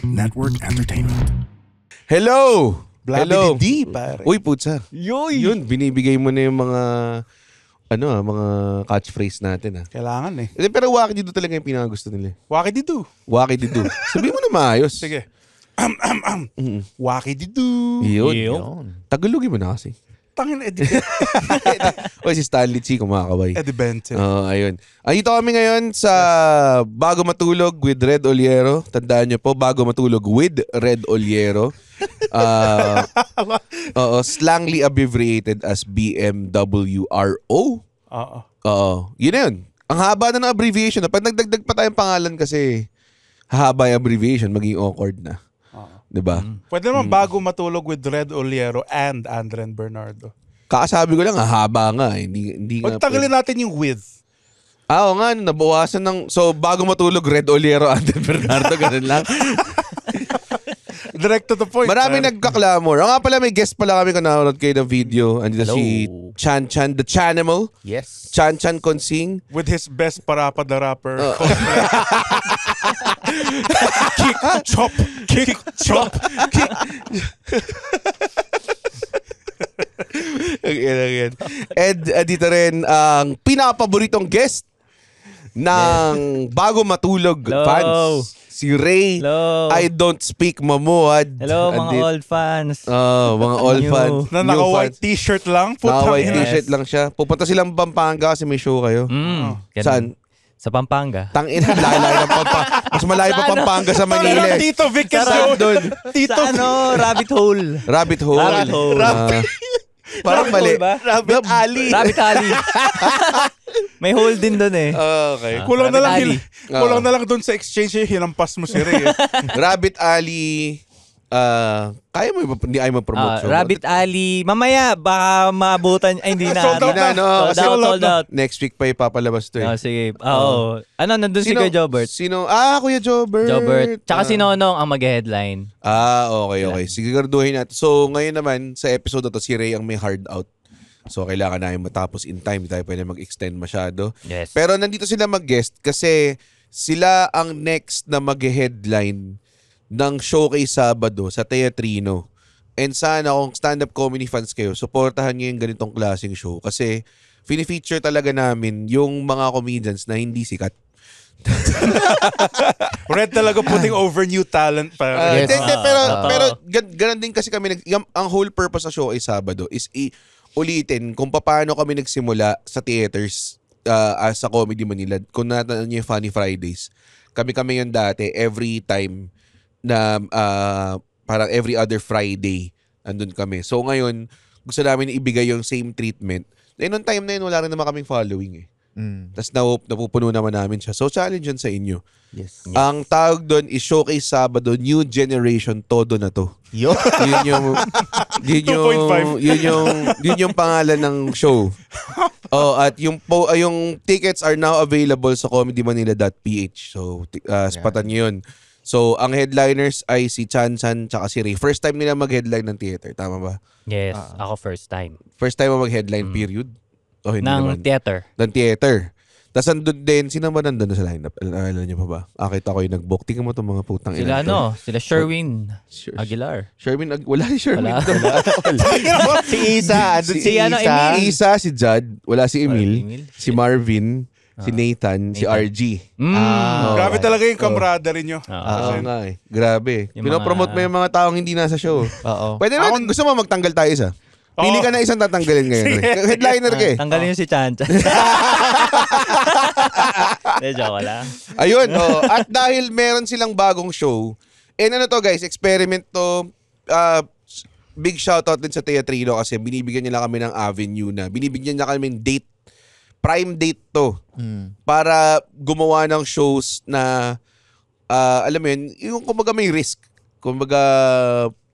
Network Entertainment. Hello! Hello! Blabby pare. Uy, putsa. Yoy! Yun, binibigay mo na yung mga mga catchphrase natin. Kailangan eh. Pero wakidido talaga yung pinakagusto nila. Wakididu. Wakidido. Sabihin mo na maayos. Sige. Wakididu. Yun. Tagalogin mo na kasi. Tangin Eddie. O si Stanley Chi kumakaway. Eddie Benson. Ayun. Andito kami ngayon sa Bago Matulog with Red Oliero. Tandaan nyo po, Bago Matulog with Red Oliero. Slangly abbreviated as BMWRO. Oo. Yun na yun. Ang haba na ng abbreviation. Pag nagdagdag pa tayong pangalan kasi, haba yung abbreviation, maging awkward na. Diba? Pwede naman Bago Matulog with Red Oliero and Andren Bernardo. Kakasabi ko lang, haba nga. Hindi nga. Pagtagalin natin yung with. Oo nga, nabawasan ng... So, Bago Matulog, Red Oliero, Andren Bernardo, ganun lang. Direct to the point. Maraming nagkaklamor. Nga pala, may guest pala kami kung nanonood kayo ng video. Andito si Chan Chan, the Chanimal. Yes. Chan Chan Consing. With his best Parapa the Rapper. Kick, chop, kick, chop, kick. And dito rin ang pinapaboritong guest ng Bago Matulog fans. Si Ray. Hello. I don't speak mamuad. Hello mga old fans. Mga old fans. Na naka-white t-shirt lang. Naka-white Putang ina. t-shirt lang siya. Pupunta silang Pampanga kasi may show kayo. Saan? Sa Pampanga. Tangina, layo ng Pampanga. Mas malayo pa Pampanga sa Manila. Parang Tito Vic and Saan Joe. doon? Tito Rabbit Hole. Rabbit Hole. Rabbit Hole. Parang mali. Rabbit Alley. Rabbit Alley. May hole din doon eh. Okay. Kulang na lang Rabbit Alley. kulang na lang doon sa exchange hinampas mo si Ray. Rabbit Alley. Kaya mo hindi ay mag-promote. Rabbit Alley. Mamaya, baka maabutan. Ay, hindi na. Sold out na. Sold out. Next week pa ipapalabas to eh. Sige. Oo. Nandun si Kuya Jobert. Sino? Kuya Jobert. Tsaka si Nonong ang mag-headline. Okay. Siguraduhin natin. So, ngayon naman, sa episode na to, si Ray ang may hard out. So, kailangan namin matapos in time. Hindi tayo pwede mag-extend masyado. Yes. Pero nandito sila mag-guest kasi sila ang next na mag-headline ng showcase Sabado sa Teatrino. And sana kung stand-up comedy fans kayo, supportahan nyo yung ganitong klaseng show kasi fini-feature talaga namin yung mga comedians na hindi sikat. Red talaga putting over new talent pa. Pero ganun din kasi kami, ang whole purpose sa show ay Sabado is ulitin kung paano kami nagsimula sa theaters sa Comedy Manila. Kung natanong nyo yung Funny Fridays, kami yun dati every time na parang every other Friday andun kami. So ngayon, gusto namin ibigay yung same treatment. Noong time na yun, wala rin naman kaming following eh. Tapos napupuno naman namin siya. So challenge yun sa inyo. Yes. Ang tawag doon is Showcase Sabado, New Generation, todo na to. Yo. Yun yung pangalan ng show. At yung tickets are now available sa comedymanila.ph. So spatan nyo yun. So, ang headliners ay si Chan Chan tsaka si Ray. First time nila mag-headline ng theater, tama ba? Yes, ako first time. First time mo mag-headline, period? O hindi Ng naman? theater. Ng theater. Tapos andun din, sino ba nandun sa lineup? Alam niyo pa ba? Akita ko yung nag-book. Tingnan mo itong mga putang ina. Sila Sherwin Aguilar. Wala si Sherwin. Si Isa. Emil. Isa, si Judd. Wala si Emil. Si Marvin. Si Nathan. Si RG. Grabe talaga yung camaraderie nyo. Oo nga eh. Grabe. Pinopromote mo yung mga taong hindi nasa show. Oo. Pwede naman, gusto mo magtanggal tayo isa? Pili ka na isang tatanggalin ngayon. Headliner ka eh. Tanggalin yung si Chan Chan. Joke lang. Ayun. At dahil meron silang bagong show, ano to guys, experiment to. Big shoutout din sa Teatrino kasi binibigyan nila kami ng avenue na. Binibigyan nila kami ng date. Prime date to. Para gumawa ng shows na, alam mo yun, yung kumbaga may risk. Kumbaga,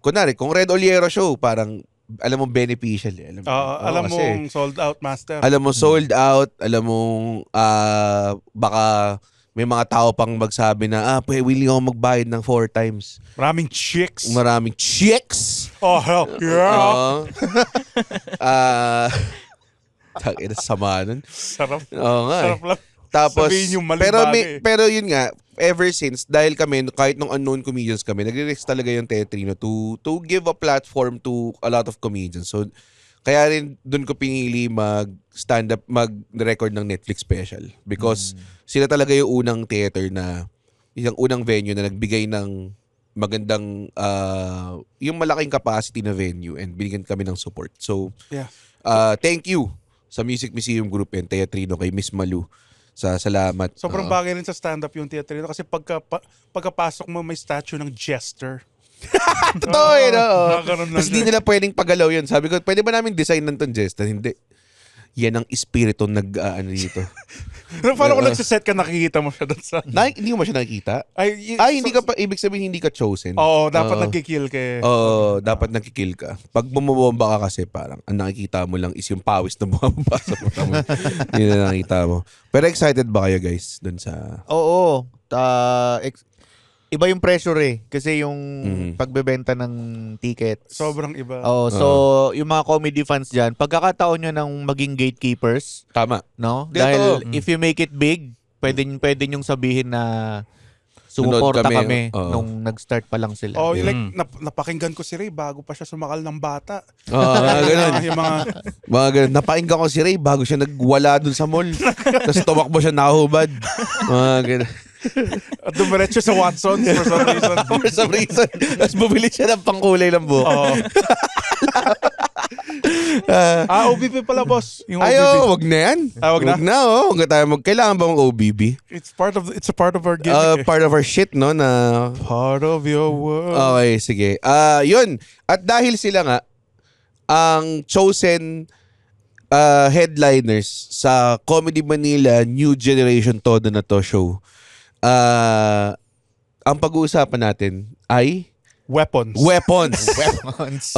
kunwari, kung Red Oliero show, parang, alam mo, beneficial. Alam mo sold out, master. Alam mo, sold out. Alam mo, baka may mga tao pang magsabi na, willing ako magbayad ng 4 times. Maraming chicks. Oh, hell yeah. Sama nun. Sarap. Oo nga. Sarap lang. Tapos, sabihin yung maling bagay. pero yun nga, ever since, dahil kami, kahit nung unknown comedians kami, nagre-risk talaga yung Teatrino to give a platform to a lot of comedians. So, kaya rin doon ko pinili mag-stand-up, mag-record ng Netflix special. Because sila talaga yung unang theater na, yung unang venue na nagbigay ng magandang, yung malaking capacity na venue and binigyan kami ng support. So, thank you sa Music Museum Group and Teatrino kay Miss Malu. Sa salamat. Sobrang bagay rin sa stand-up yung Teatrino kasi pagkapasok mo may statue ng jester. Totoo no? Nakakaroon lang Tapos di nila pwedeng pagalaw yun. Sabi ko, pwede ba namin design ng ton Jester? Hindi. Yan ang espiritu ano dito. Paano kung nagsiset ka, nakikita mo siya doon sa... Hindi mo ba siya nakikita? Hindi ka pa, ibig sabihin hindi ka chosen. Oo, dapat nagkikill ka eh. Oo, dapat nagkikill ka. Pag bumabomba ka kasi parang, ang nakikita mo lang is yung pawis na bumababa sa mata mo. Yun na nakikita mo. Pero excited ba kayo guys dun sa... Oo. Iba yung pressure eh. Kasi yung pagbebenta ng tickets. Sobrang iba. Oh, so yung mga comedy fans dyan, pagkakataon nyo ng maging gatekeepers. Tama. No? Dito. Dahil if you make it big, pwede nyong sabihin na sumuporta kami nung nag-start pa lang sila. Oh, like, napakinggan ko si Ray bago pa siya sumakal ng bata. Ganun. Yung mga ganun. Napakinggan ko si Ray bago siya nagwala dun sa mall. Tapos tumakbo siya nakahubad. Mga ganun. At dumiretso sa Watson's for some reason. For some reason. Tapos bumili siya ng pangkulay ng buhok. OBB pala, boss. Yung OBB. Wag na yan. Wag na? Wag na, Huwag tayo kailangan ba ng OBB? It's a part of our gimmick. Part of our shit, no? Na... Part of your world. Okay, sige. Yun. At dahil sila nga, ang chosen headliners sa Comedy Manila New Generation Todo na to show, ang pag-uusapan natin ay Weapons.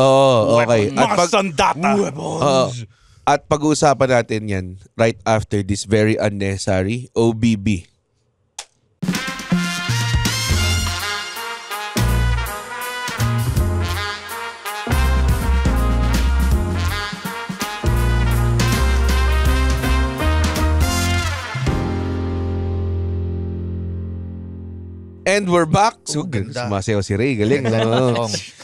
Oh, okay. Mga sandata. At pag-uusapan natin yan right after this very unnecessary OBB. And we're back. So, sumasayaw si Ray. Galing.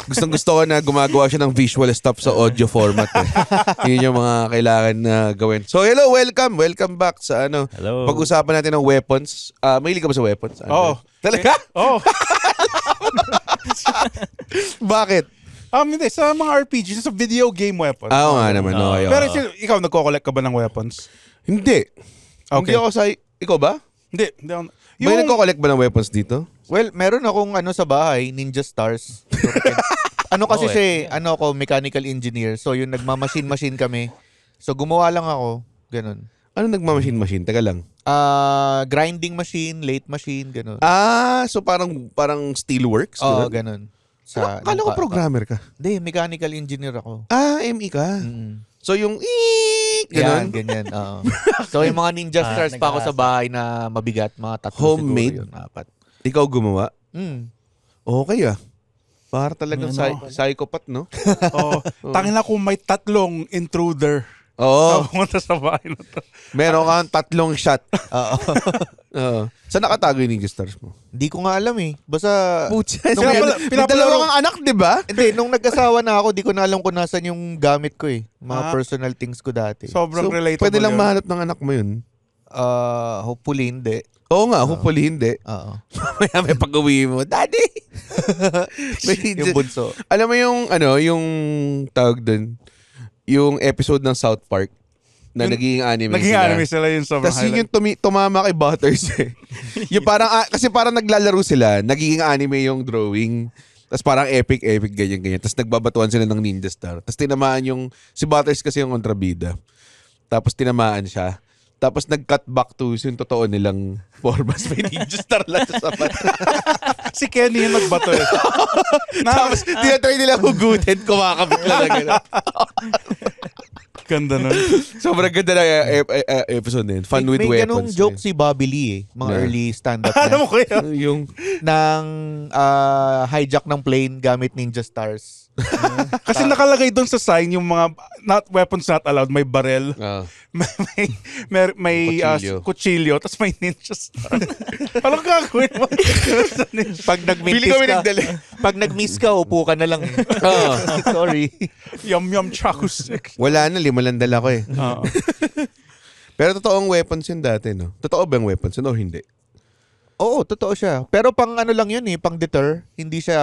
Gustong-gusto ko na gumagawa siya ng visual stuff sa audio format. Yun yung mga kailangan na gawin. So, hello. Welcome. Welcome back sa ano. Hello. Pag-usapan natin ng weapons. Mahilig ka ba sa weapons? Oo. Talaga? Oo. Bakit? Hindi. Sa mga RPG, sa video game weapons. Oo nga naman. Okay. Pero ikaw, nagko-collect ka ba ng weapons? Hindi. Okay. Hindi ako sa... Ikaw ba? Hindi ako... May nagko-collect ba ng weapons dito? Well, meron akong sa bahay, Ninja Stars. Kasi siya mechanical engineer. So yung nagmamachine kami. So gumawa lang ako, ganun. Ano nagmamachine? Teka lang. Grinding machine, lathe machine, ganun. So parang steelworks? Oo, ganun. Kala ko programmer ka. Hindi, mechanical engineer ako. ME ka. So yung ganun? Yan, ganyan. So yung mga Ninja Stars pa ako sa bahay na mabigat, mga 3 homemade? siguro yun, 4. Ikaw gumawa? Okay Para talagang psychopath, no? Tangin na kung may 3 intruder. Oo. Pumunta sa bahay na to. Meron kang 3 shot. Oo. Saan nakatago yung Ninja Stars mo? Hindi ko nga alam eh. Basta... May dalawa kang anak, di ba? Hindi, nung nag-asawa na ako, di ko na alam kung nasan yung gamit ko eh. Mga personal things ko dati. Sobrang relatable pwede lang yun. mahanap ng anak mo yun? Hopefully hindi. Oo nga, hopefully hindi. Oo. May pag-uwi mo, Daddy! Yung bunso. Alam mo yung, yung tawag dun, yung episode ng South Park na naging anime sila yung sobrang Tapos yun yung tumama kay Butters eh. Yung parang, kasi parang naglalaro sila, nagiging anime yung drawing. Tapos parang epic, ganyan. Tapos nagbabatuan sila ng Ninja Star. Tapos tinamaan si Butters kasi yung kontrabida. Tapos tinamaan siya. Tapos nag-cut back to yung totoo nilang formas. May Ninja Star lang sa sapat. Si Kenny yung nagbato eh. Tapos tinatry nila hugutin, kumakabit lang na gano'n. Ganda nun. Sobrang ganda na episode na yun. Fun with may weapons. May ganung joke si Bobby Lee eh. Mga early stand-up Alam mo niya. kaya? Yung Nang hijack ng plane gamit Ninja Stars. Kasi nakalagay doon sa sign yung mga weapons not allowed. May barel, Ah. may Kutsilyo. kutsilyo, tapos may ninja star. Anong gagawin mo? Sa ninja? Pag Pili nag-miss kami ka, nagdala. pag nag-miss ka, upo ka na lang. Oo. Sorry. Yum chaku stick. Wala na, 5 lang dala ko eh. Oo. Pero totoong weapons yun dati, no? Totoo ba yung weapons yun o hindi? Oo, totoo siya. Pero pang ano lang yun eh, pang deter. Hindi siya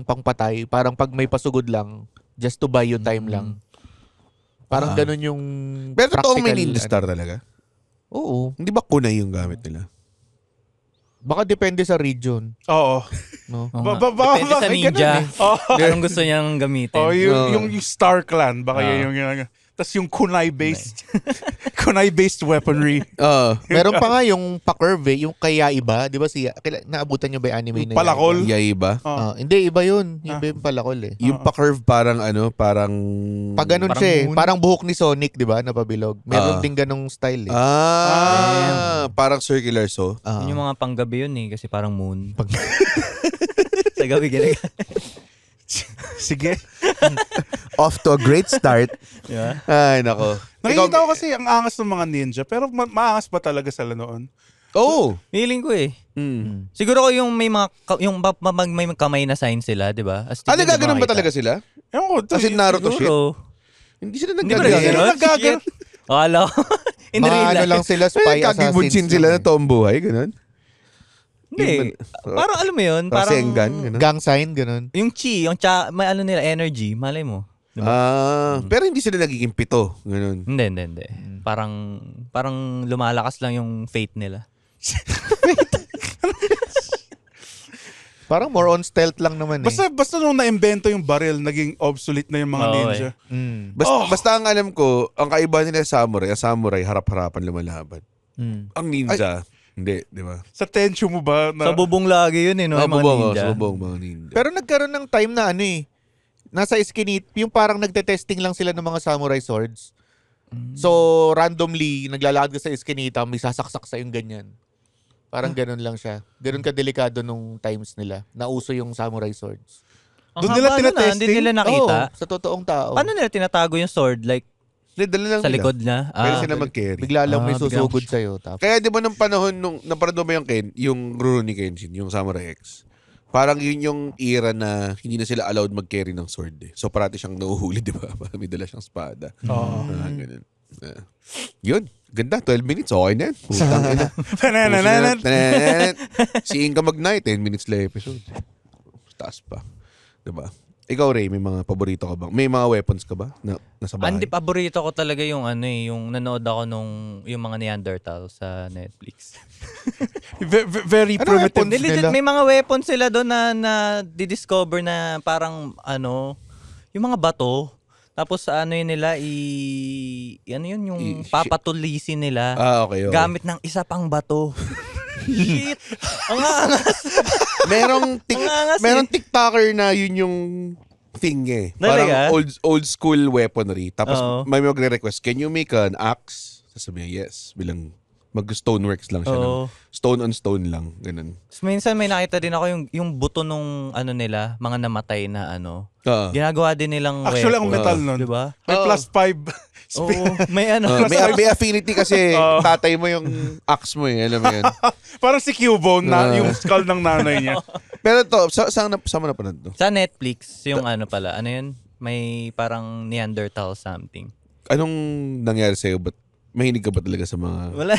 pangpatay. Parang pag may pasugod lang, just to buy you time lang. Parang ganun yung Pero totoong may practical, ninja star talaga? Oo. Hindi ba kunay yung gamit nila? Baka depende sa region. Oo. No? Oo Ba- nga. ba- ba- Depende sa ay, ninja. Oh, Anong gusto niyang gamitin. oh Oo. yung Star Clan. Baka yun yung tapos yung kunai-based weaponry. Oo. Meron pa nga yung pa-curve eh, yung kaya iba. Di ba naabutan nyo ba yung anime na Palakol. Yay ba? Oh. Hindi, iba yun. Iba yung palakol eh. Yung pa-curve parang parang... Pag ganun Parang siya eh, moon. parang buhok ni Sonic, di ba? Napabilog. Meron Ah. din ganung style eh. Parang circular so. Ah. Yun yung mga panggabi yun eh, kasi parang moon. Sa gabi ginagamit. Sige. Off to a great start. Diba? Ay, nako. Nakikita ko kasi ang angas ng mga ninja. Pero maangas ba talaga sila noon? Oh! Feeling ko eh. Mm. Siguro ko yung may mga may kamay na sign sila, 'di ba? Ano, gaganon ba talaga sila? Ewan ko. As in Naruto shit? Siguro. Hindi sila Hindi ba naggaganon. nagaganon? Nagaganon. Shit. Akala ko. In Mga real ano life. lang sila, spy Kagibunsin assassins. sila lang na tombuhay, ganun. Hindi. Parang alam mo yun, parang Rasengan, ganun. Gang sign, ganun. yung chi, may ano nila, energy, malay mo. Diba? Pero hindi sila nagiging pito, ganun. Hindi. Parang lumalakas lang yung fate nila. Parang more on stealth lang naman eh. Basta nung na-invento yung barrel, naging obsolete na yung mga Oo, ninja. Basta ang alam ko, ang kaibahan nila sa samurai, harap-harapan lumalaban. Ang ninja, hindi, di ba? Sa Tenchu mo ba? Sa bubong lagi yun eh, no? Yung mga ninja. Sa bubong mga ninja. Pero nagkaroon ng time na ano eh, nasa skinny, yung parang nagte-testing lang sila ng mga samurai swords. So, randomly, naglalakad ka sa Eskinita, may sasaksak sa yung ganyan. Parang ganun lang siya. Ganun ka-delikado nung times nila. Nauso yung samurai swords. Doon nila Hindi tinatesting? nila nakita. Oo, sa totoong tao. Paano nila tinatago yung sword? Like, Hindi, dala lang sa nila. likod niya? Pwede sila mag-carry. Bigla lang may biglang- susugod sa'yo. Tapos, Kaya di ba nung panahon, nung naparado mo yung Rurouni Kenshin, yung Samurai X, parang yun yung era na hindi na sila allowed mag-carry ng sword eh. So parati siyang nauhuli, di ba? Parang may dala siyang espada. Oo. Ganun. Yun. Ganda, 12 minutes. Okay na yan. Putang ina. Nanananan. Nanananan. Si Inka Mag-Night, 10 minutes lang episode. Taas pa. Diba? Ikaw, Ray, may mga paborito ka bang? May mga weapons ka ba? Nasa bahay? Andi, paborito ko talaga yung yung nanood ako yung mga Neanderthal sa Netflix. Very Ano primitive. weapons? Hindi, legit, nila? may mga weapons sila doon na didiscover na parang yung mga bato. Tapos ano yun nila, ano yun, yung papatulisin nila Okay. gamit ng isa pang bato. Shit! Ang angas! merong Ang angas merong TikToker na yun yung thing eh. Talaga? Parang old school weaponry. Tapos Oo. may magre-request, can you make an axe? Sasabihin niya, yes. Bilang mag-stoneworks lang siya. Oo. Stone on stone lang. Ganun. Minsan may nakita din ako yung buto nung nila, mga namatay na ginagawa din nilang Actually, ang weapon. metal nun. Diba? May Oo. plus 5. Oo, may may affinity kasi tatay mo yung axe mo eh. Alam mo yun. Parang si Cubone na yung skull ng nanay niya. Pero to, saan mo napanood to? Sa Netflix, yung pala, yun? May parang Neanderthal something. Anong nangyari sa'yo? Ba't mahinig ka ba talaga sa mga... Wala.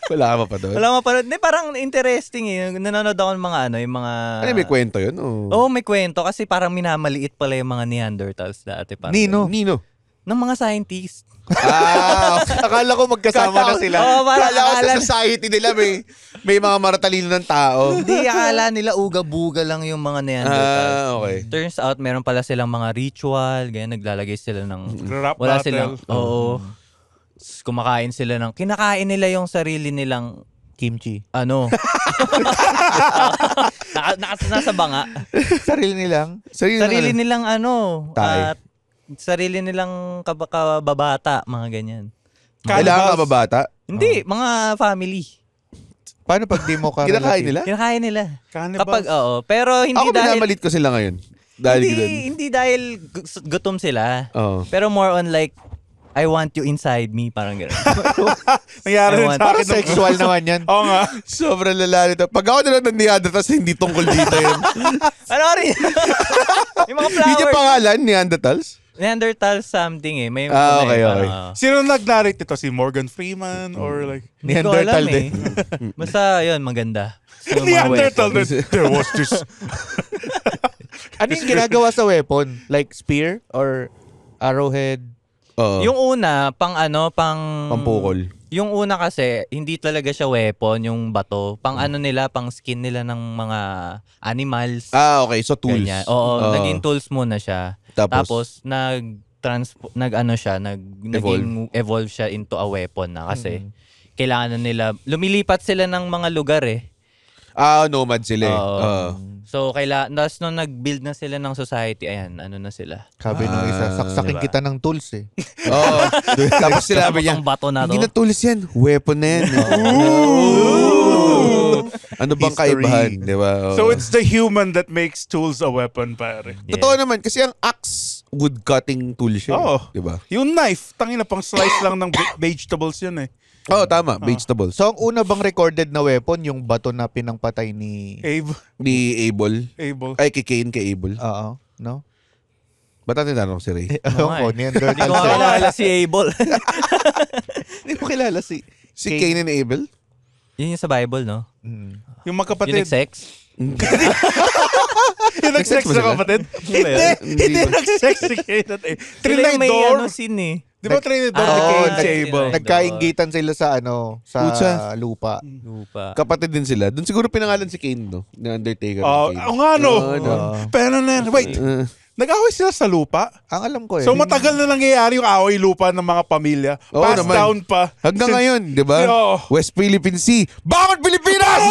Wala ka pa doon? Wala mapanood. Hindi, parang interesting eh. Nanonood ako ng mga yung mga... Ano, may kwento yun? Oo, may kwento kasi parang minamaliit pala yung mga Neanderthals dati. Parang Nino. ng mga scientist. Akala ko magkasama na sila. Oo, parang Kala ko akala sa society nila may mga maratalino ng tao. Hindi, akala nila uga-buga lang yung mga Neanderthals. Okay. Turns out, meron pala silang mga ritual, ganyan, naglalagay sila ng... Rap Wala battle. silang... Oo. Kumakain sila ng... Kinakain nila yung sarili nilang... Kimchi. Nasa banga. Sarili nilang. Sarili nilang Tay. sarili nilang kababata, mga ganyan. Kailangan ka ba bata? Hindi, mga family. Paano pag di mo ka Kinakain nila? Kinakain nila. Cannibals. Kapag, pero hindi Ako dahil... binamalit ko sila ngayon. Dahil Hindi dahil gutom sila. Oh. Pero more on like, I want you inside me. Parang gano'n. Nangyari rin sa Parang akin. sexual naman yan. Oo nga. Sobrang lala nito. Pag ako nila ng Neanderthals, hindi tungkol dito yun. Ano rin? Yung mga Hindi niya flowers. pangalan, Neanderthals? Neanderthal something eh. May, Okay. Sino nag-narrate ito? Si Morgan Freeman or like... Hindi ko Neanderthal alam din. Basta yun, maganda. Yung mga Neanderthal weapons. din. There was this... Ano yung ginagawa sa weapon? Like spear or arrowhead? Oo. Yung una, pang Pampukol. Yung una kasi, hindi talaga siya weapon, yung bato. Pang ano nila, pang skin nila ng mga animals. Okay. So, tools. Ganyan. Oo, naging tools muna siya. Tapos naging evolve siya into a weapon na kasi kailangan na nila, lumilipat sila ng mga lugar eh. Nomad sila eh. So, nung nag-build na sila ng society, ayan, ano na sila. Sabi nung isa, saksakin diba? kita ng tools eh. Oo. Tapos sinabi niya, Ang bato na to. hindi na tools yan. Weapon na yan. Ano bang History. kaibahan? Di ba? Oo. So it's the human that makes tools a weapon, pare. Totoo naman. Kasi ang axe, wood cutting tool siya. Oo. Di ba? Yung knife, tangina pang slice lang ng vegetables yun eh. Oo, tama. Vegetables. So, ang una bang recorded na weapon, yung bato na pinangpatay ni... Ni Abel. Able. Ay, kay Cain, kay Abel. Oo. No? Ba't natin tanong si Ray? Ewan ko, Hindi Neanderthal ko siya. makilala si Abel. Hindi mo kilala si... Si Cain and Abel? Yun yung sa Bible, no? Mm. Yung Yung magkapatid. nag-sex. Yung nag-sex ba na sila? kapatid? Hindi ba yun? Hindi nag-sex si Cain at Abel. Sila yung may Trinidor. scene eh. Di ba Trinidor ni Ah, Cain oo, si Abel? Nagkaingitan sila sa sa Pucha. lupa. Lupa. Kapatid din sila. Doon siguro pinangalan si Cain, no? Na Undertaker. Oo nga no. Pero wait. Uh, Nag-away sila sa lupa? Ang alam ko eh. So matagal na nangyayari yung away lupa ng mga pamilya. Oo Passed naman. down pa. hanggang ngayon, di ba? Oo. West Philippine Sea. Bangon Pilipinas!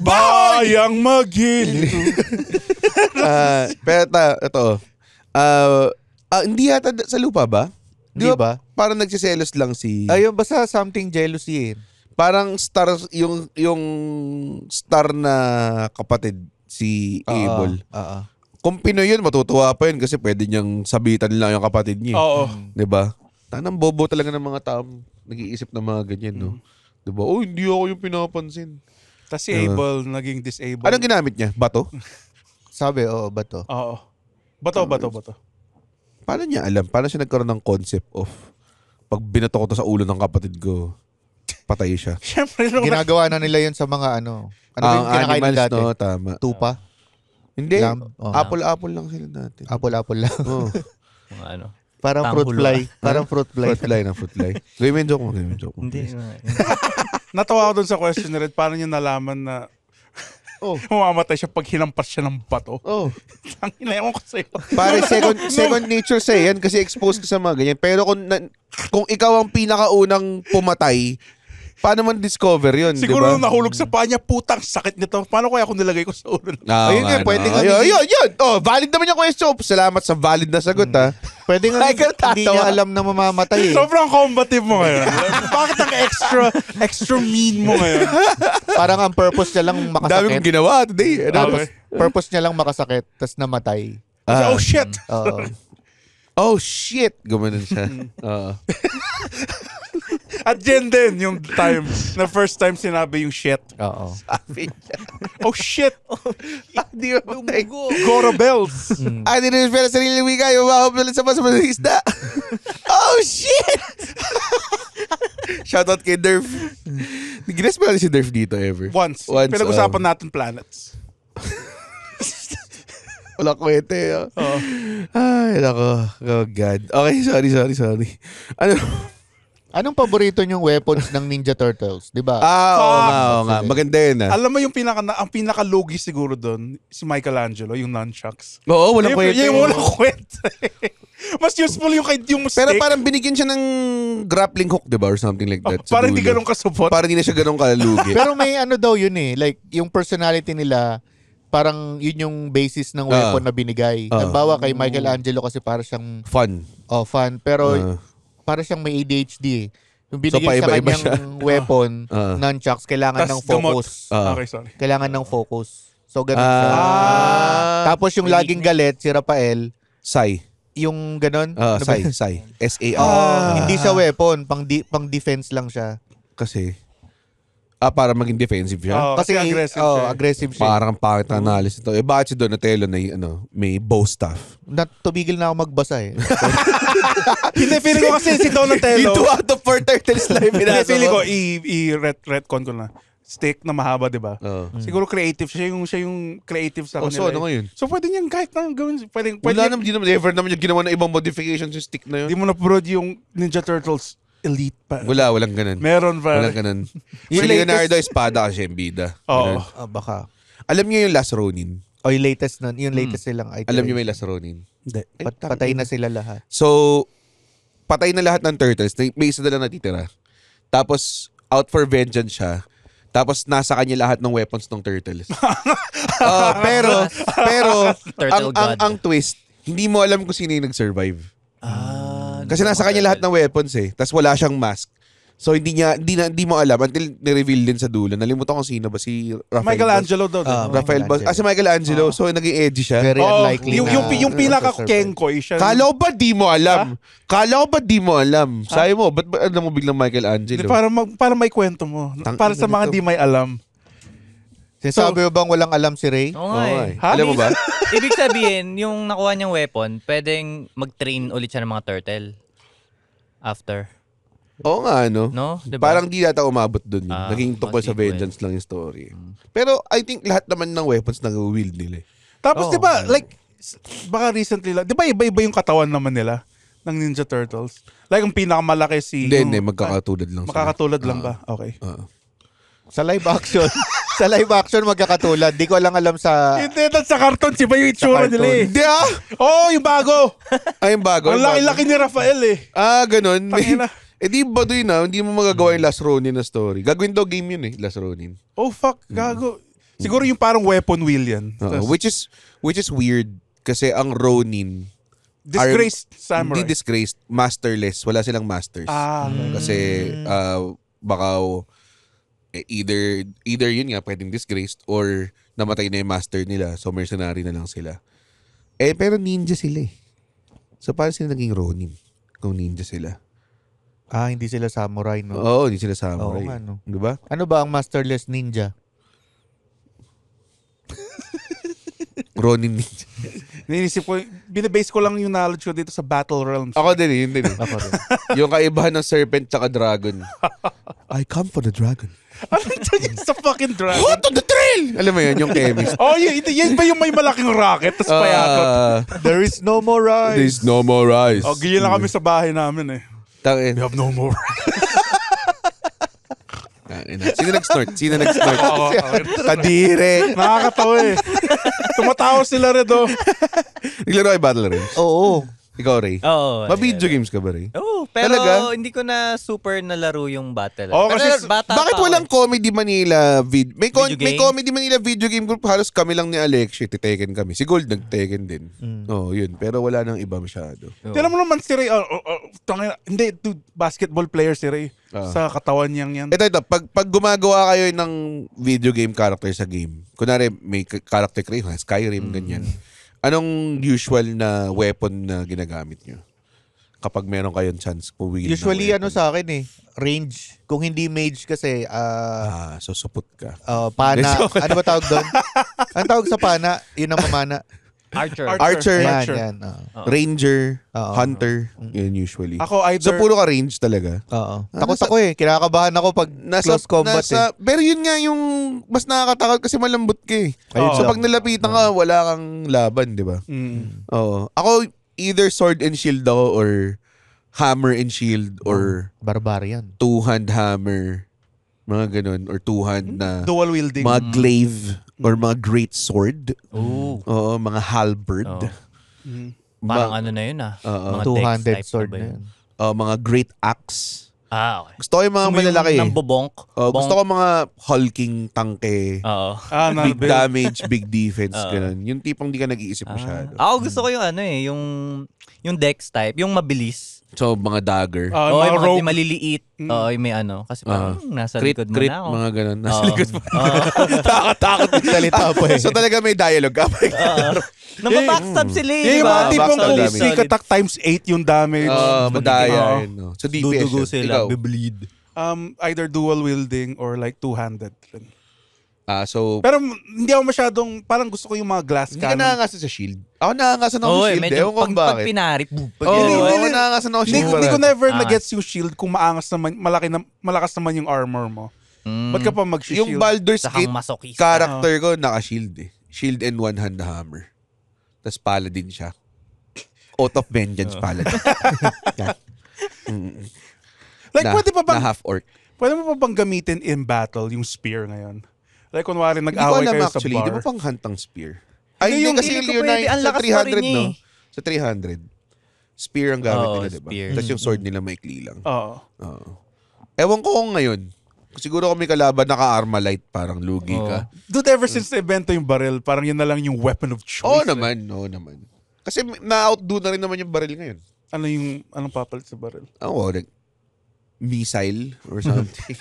Bayang magil. Pero ito. Hindi yata sa lupa ba? Di ba? Parang nagsiselos lang si... Ayun, basta something jealousy eh. Parang star, yung star na kapatid, si Abel. Oo. Kung Pinoy yun, matutuwa pa yun kasi pwede niyang sabitan lang yung kapatid niya. Oo. Diba? Tanang bobo talaga ng mga tao nag-iisip ng mga ganyan, no? Diba? Oh, hindi ako yung pinapansin. Tapos si Abel naging disabled. Anong ginamit niya? Bato? Sabi, ba to? Oo. Bato. Paano niya alam? Paano siya nagkaroon ng concept of pag binato ko to sa ulo ng kapatid ko, patay siya? Siyempre, Ginagawa na nila yun sa mga ano. Ano ba Ang yung kinakain animals, dati? no? Tama. Tupa? Hindi. Lamb? Oh. Apple lang sila dati. Apple lang. Oh. Mga ano. Parang fruit Tanghulu. fly. Parang fruit fly. Fruit fly. Gawin mo yung joke mo. Hindi. natawa ako dun sa question ni Red. Paano niya nalaman na mamamatay siya pag hinampas siya ng bato? Oh. Ang inayaman ko sa'yo. Pare, second nature sa yan kasi exposed ka sa mga ganyan. Pero kung ikaw ang pinakaunang pumatay, paano man discover yun, Siguro diba? nung nahulog sa paa niya, putang sakit nito. Paano kaya kung nilagay ko sa ulo? Ayun nga, pwede nga Yun. Oh, valid naman yung question. Salamat sa valid na sagot, ha. Pwede nga Ay, hindi niya alam na mamamatay eh. Sobrang combative mo ngayon. Bakit ang extra mean mo ngayon? Parang ang purpose niya lang Dami makasakit. kong ginawa today. Purpose niya lang makasakit, tas namatay. Oh shit! Oo. Oh, shit! Gumanon siya. Oo. At yan din yung time, na first time sinabi yung shit. Oo. Oh shit! Di ba patay? Goro bells! Ay, di rin pala sarili wika. Yung mahapon sa mas isda. Oh, shit! Shoutout kay Derf. Gines ba natin si Derf dito ever? Once. Pinag-usapan natin planets. Wala kwete. Oo. Ay, nako. Oh, God. Okay, sorry. Ano? Anong paborito niyong weapons ng Ninja Turtles? Di ba? Oo nga. Maganda yun, ah. Alam mo yung ang pinaka-logi siguro doon, si Michelangelo, yung nunchucks. Oo, walang kwete. Yung walang kwete. Mas useful yung kahit yung stick. Pero parang binigyan siya ng grappling hook, diba? Or something like that. sa parang di dulo. ganun kasupot. Parang di na siya ganun kalugi. Pero may ano daw yun eh. Like, yung personality nila, parang yun yung basis ng weapon na binigay. Halimbawa kay Michelangelo kasi para siyang Fun. fun. Pero para siyang may ADHD eh. Yung binigay sa paiba-iba kanyang weapon, nunchucks, kailangan Tas ng focus. Okay, sorry. Kailangan ng focus. So, ganun siya. Tapos yung May laging galit, si Rafael, Sai. yung ganun. Ano ba Sai. yun? Sai. S-A-R. Hindi siya weapon, pang defense lang siya. Kasi, para maging defensive siya. Kasi aggressive siya. Aggressive siya. Parang pangit na analysis ito. Bakit si Donatello na may bow staff? Tumigil na ako magbasa eh. Hindi, feeling ko kasi si Donatello. 2 out of 4 turtles lang yung Hindi, binasa feeling ko, ko. retcon ko na. Stick na mahaba, di ba? Oo. Siguro creative. Siya yung creative sa Oh, kanila. so ano ngayon? So pwede niyan kahit na gawin. Pwede Wala naman, never naman yung ginawa ng ibang modifications yung stick na yun. Di mo na-prod yung Ninja Turtles Elite pa. Walang ganun. Meron pa. Walang ganun. Si Yung Leonardo, espada kasi yung bida. Oo. Ganun. Baka. Alam niyo yung Last Ronin? O yung latest nun. Yung latest silang item. Alam niyo may Last Ronin? Hindi. Patay na sila lahat. So, patay na lahat ng turtles. May isa na lang natitira. Tapos, out for vengeance siya. Tapos, nasa kanya lahat ng weapons ng turtles. Pero Turtle God. ang twist, hindi mo alam kung sino yung nag-survive. Kasi nasa kanya lahat ng weapons eh. Tapos wala siyang mask. So hindi mo alam until ni-reveal din sa dulo. Nalimutan ko sino ba, si Raphael. Michelangelo daw. Rafael Bos. Si Michelangelo. So naging edgy siya. Very Oh, unlikely yung pinaka-kengkoy siya. Kala ko ba di mo alam? Sabi mo, ba't alam mo biglang Michelangelo? Para may kwento mo. Para sa mga di may alam. Sinasabi mo bang walang alam si Ray? Oo nga eh. Ha? Alam mo ba? Ibig sabihin, yung nakuha niyang weapon, pwedeng mag-train ulit siya ng mga turtle. After. Oo nga, no? No? Diba? Parang di yata umabot dun yun. Naging tungkol sa sequel. vengeance lang yung story. Pero I think lahat naman ng weapons nag-wield nila eh. Tapos di ba, like, baka recently lang, di ba iba-iba yung katawan naman nila ng Ninja Turtles? Like, ang pinakamalaki si... Hindi, magkakatulad lang sila. Makakatulad lang ba? Okay. Sa live action. Sa live action magkakatulad. Di ko lang alam sa... Hindi, sa cartoon, iba yung itsura Sa nila eh. Hindi Yung bago. Ay, yung bago. Ang laki-laki ni Rafael eh. Ganun. Tangina. Di ba doon na, hindi mo magagawa yung Last Ronin na story. Gagawin daw game yun eh, Last Ronin. Oh fuck, gago. Siguro yung parang weapon wheel yan. Which is weird kasi ang Ronin Disgraced samurai. hindi disgraced, masterless. Wala silang masters. Kasi baka either yun nga pwedeng disgraced or namatay na yung master nila, so mercenary na lang sila. Pero ninja sila eh. So paano sila naging Ronin kung ninja sila? Hindi sila samurai, no? Oo, hindi sila samurai. Oo nga, no? Di ba? Ano ba ang masterless ninja? Ronin ninja. Ninisip ko, binabase ko lang yung knowledge ko dito sa Battle Realms. Ako din eh, yun din eh. Ako rin. Yung kaibahan ng serpent tsaka dragon. I come for the dragon. Ano yun sa fucking dragon? What on the trail? Alam mo yun, yung chemist. Yan ba yung may malaking rocket tapos payakot? There is no more rice. There's no more rice. Ganyan lang kami sa bahay namin eh. Tangin. We have no more. Sino nag-snort? Oo, Kadire. nakakatawa eh. Tumatawa sila rin do. Naglaro kay Battle Realms. Oo. Ikaw, Ray. Oo. Ma-video games ka ba, Ray? Oo, pero Talaga? hindi ko na super nalaro yung battle. Oo, Pero kasi bata Bakit pa ako walang Comedy Manila may Video may game? Comedy Manila video game group, halos kami lang ni Alexi, titeken kami. Si Gold nag-teken din. Yun. Pero wala nang iba masyado. Alam mo naman si Ray, hindi, dude, basketball player si Ray. Sa katawan niyang yan. Ito, pag gumagawa kayo ng video game character sa game, kunwari may character creation, Skyrim, ganyan. Anong usual na weapon na ginagamit nyo? Kapag meron kayong chance puwili ng Usually, weapon. sa akin eh, range. Kung hindi mage kasi, So supot ka. pana. Ano ba tawag doon? Ang tawag sa pana, yun ang mamana. Archer. Yan. Ranger, Oo. Hunter, yun usually. Ako either... So puro ka range talaga. Oo. Takot ako eh. Kinakabahan ako pag close combat eh. Pero yun nga yung mas nakakatakot kasi malambot ka eh. Ayun So lang. pag nalapitan ka, wala kang laban, di ba? Oo. Ako, either sword and shield ako or hammer and shield or Barbarian. two-hand hammer. Mga ganun. Or two-hand na Dual wielding. mga glaive or mga great sword. Oo. Oo, mga halberd. Oo. Ma- Parang ano na yun Mga Two-handed dex type sword ba na yun? yun. mga great axe. Okay. Gusto ko yung mga malalaki. Nang bubonk. Gusto ko mga hulking tangke. Oo. Big damage, big defense, ganun. Yung tipong di ka nag-iisip masyado. Ako gusto ko yung yung dex type, yung mabilis. So, mga dagger. Oo, mga yung mga rogue. yung maliliit. Oo, yung may ano. Kasi parang nasa likod mo Crit, na ako. mga ganun. Nasa Oo. likod mo. Oo. Takot Salita pa eh. So, talaga may dialogue ka. Nababackstab sila eh, Yung di mga ba? tipong Backstab kung damage. sneak attack times 8 yung damage. Madaya. Oo. yun, no? So, DPS Dudugo yun. sila, Ikaw. bibleed. Either dual wielding or like two-handed. So, Pero hindi ako masyadong, parang gusto ko yung mga glass hindi ka cannon. nangangasan sa shield. Ako nangangasan ako Oo, sa shield. medyo Ewan ko pag bakit. pinarip. Oo, Hindi, ako nangangasan ako sa Hindi shield. ko never Ah. na-gets yung shield kung maangas naman, malakas naman yung armor mo. Ba't ka pa mag-shield? Yung Baldur's Sakang Gate masokista. character ko naka-shield eh. Shield and one-hand na hammer. Tapos paladin siya. Oath of Vengeance paladin. Yan. Like, pwede pa Na bang, half-orc. pwede mo pa bang gamitin in battle yung spear ngayon? Like, kunwari Hindi ko nag-away alam kayo sa actually. Hindi mo bar. pang hantang spear. Hindi, Ay, hindi yung- kasi hindi yung ko pwede. Leonine Ang sa lakas pa 300, rin no? eh. Sa 300. Spear ang gamit Oo, nila, diba? spear. Tapos yung sword nila maikli lang. Oo. Oo. Ewan ko kung ngayon. Siguro kung may kalaban naka-arma light, parang lugi ka. Dude, ever since na-invento yung barrel, parang yun na lang yung weapon of choice. Oo naman, oo naman. Kasi na-outdo na rin naman yung baril ngayon. Anong papalit sa barrel? Ako, like, missile or something.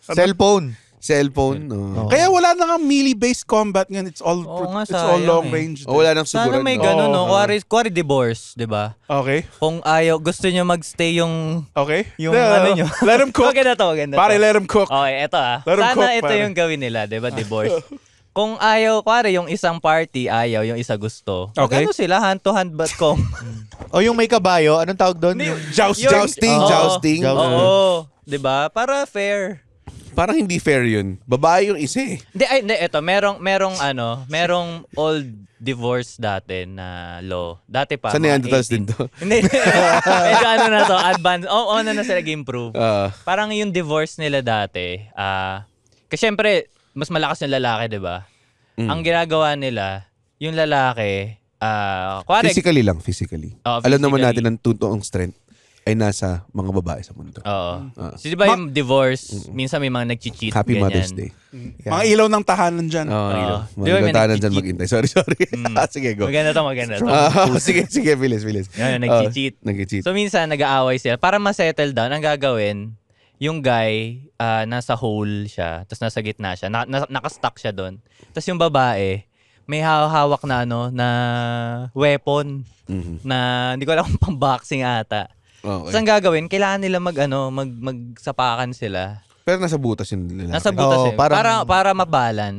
Cellphone. Cellphone. No. Kaya wala na nga melee-based combat ngayon. It's all Oo nga, it's all sayang long eh. range. O wala nang Sana suguran. may no? ganun, no? Oo. Kuwari divorce, di ba? Okay? Kung ayaw, gusto nyo magstay yung Okay? yung Yeah, ano nyo. Let him cook. Maganda to, maganda Pare, to. let him cook. Okay, eto Let 'em Sana cook, ito pare. yung gawin nila, di ba? Divorce. Kung ayaw, kuwari yung isang party, ayaw, yung isa gusto. Okay. Ano sila? Hand to hand but com. O yung may kabayo, anong tawag doon? Jousting. Jousting, Oo. jousting. Oo. Di ba? Para fair. Parang hindi fair yun. Babae yung isa eh. Hindi, eto, merong old divorce dati na law. Dati pa. Sa mga Neanderthals 18. din to. Hindi. Medyo ano na to, advance. Oo, na sila improve. Parang yung divorce nila dati, kasi syempre, mas malakas yung lalaki, di ba? Ang ginagawa nila, yung lalaki, kuwari, Physically lang, physically. Oo, Alam naman physically. natin ang totoong strength ay nasa mga babae sa mundo. Oo. So, di ba yung divorce, minsan may mga nag-cheat, Happy ganyan. Mother's Day. Mga ilaw ng tahanan dyan. Oo, ilaw. Di ba may Mga tahanan dyan nag-cheat? maghintay. Sorry. Sige, go. Maganda to. Sige, bilis. Yan, nag-cheat. Nag-cheat. So, minsan, nag-aaway sila. Para ma-settle down, ang gagawin, yung guy, nasa hole siya, tapos nasa gitna siya, nakastuck siya doon. Tapos yung babae, may hawak na na weapon na hindi ko alam kung pang-boxing ata. Okay. Tapos ang gagawin, kailangan nila magsapakan sila. Pero nasa butas yung lalaki. Nasa butas Oo, eh. Para mabalance.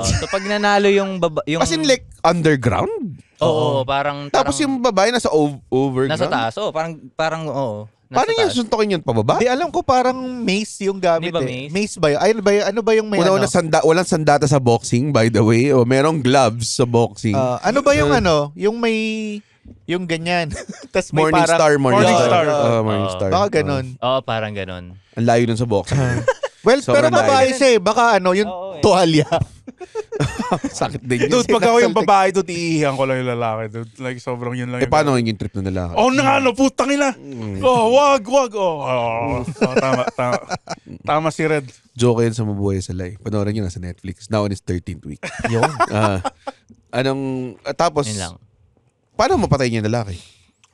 So pag nanalo yung yung As in like underground? Oo, parang Tapos yung babae nasa overground? nasa taas. Oo, parang oo. Nasa Paano yun? taas. Suntokin yun pababa? Di alam ko parang mace yung gamit Di ba eh. mace? Mace ba yun? Ay, ano ba yung may Una-una, walang sandata sa boxing, by the way. O merong gloves sa boxing. ano ba yung yung may yung ganyan. Tapos may Morning parang Star. Morning Star. Morning Star. Baka ganun. Oo, parang ganun. Ang layo nun sa boxing. Well, Sobrang pero babae layo. siya eh. Baka yung Oo, eh. tuwalya. Sakit din yun. Dude, pag ako yung babae, dude, iihihan ko lang yung lalaki, dude. Like, sobrang yun lang. Eh, paano yung trip na lalaki? Oh, na ano, putang ina. Oh, wag. Oh, tama. Tama si Red. Joke yun sa Mabuhay sa Life. Panoorin nyo na sa Netflix. Now on its 13th week. Yun. Tapos, Yun lang. paano mapatay niya yung lalaki?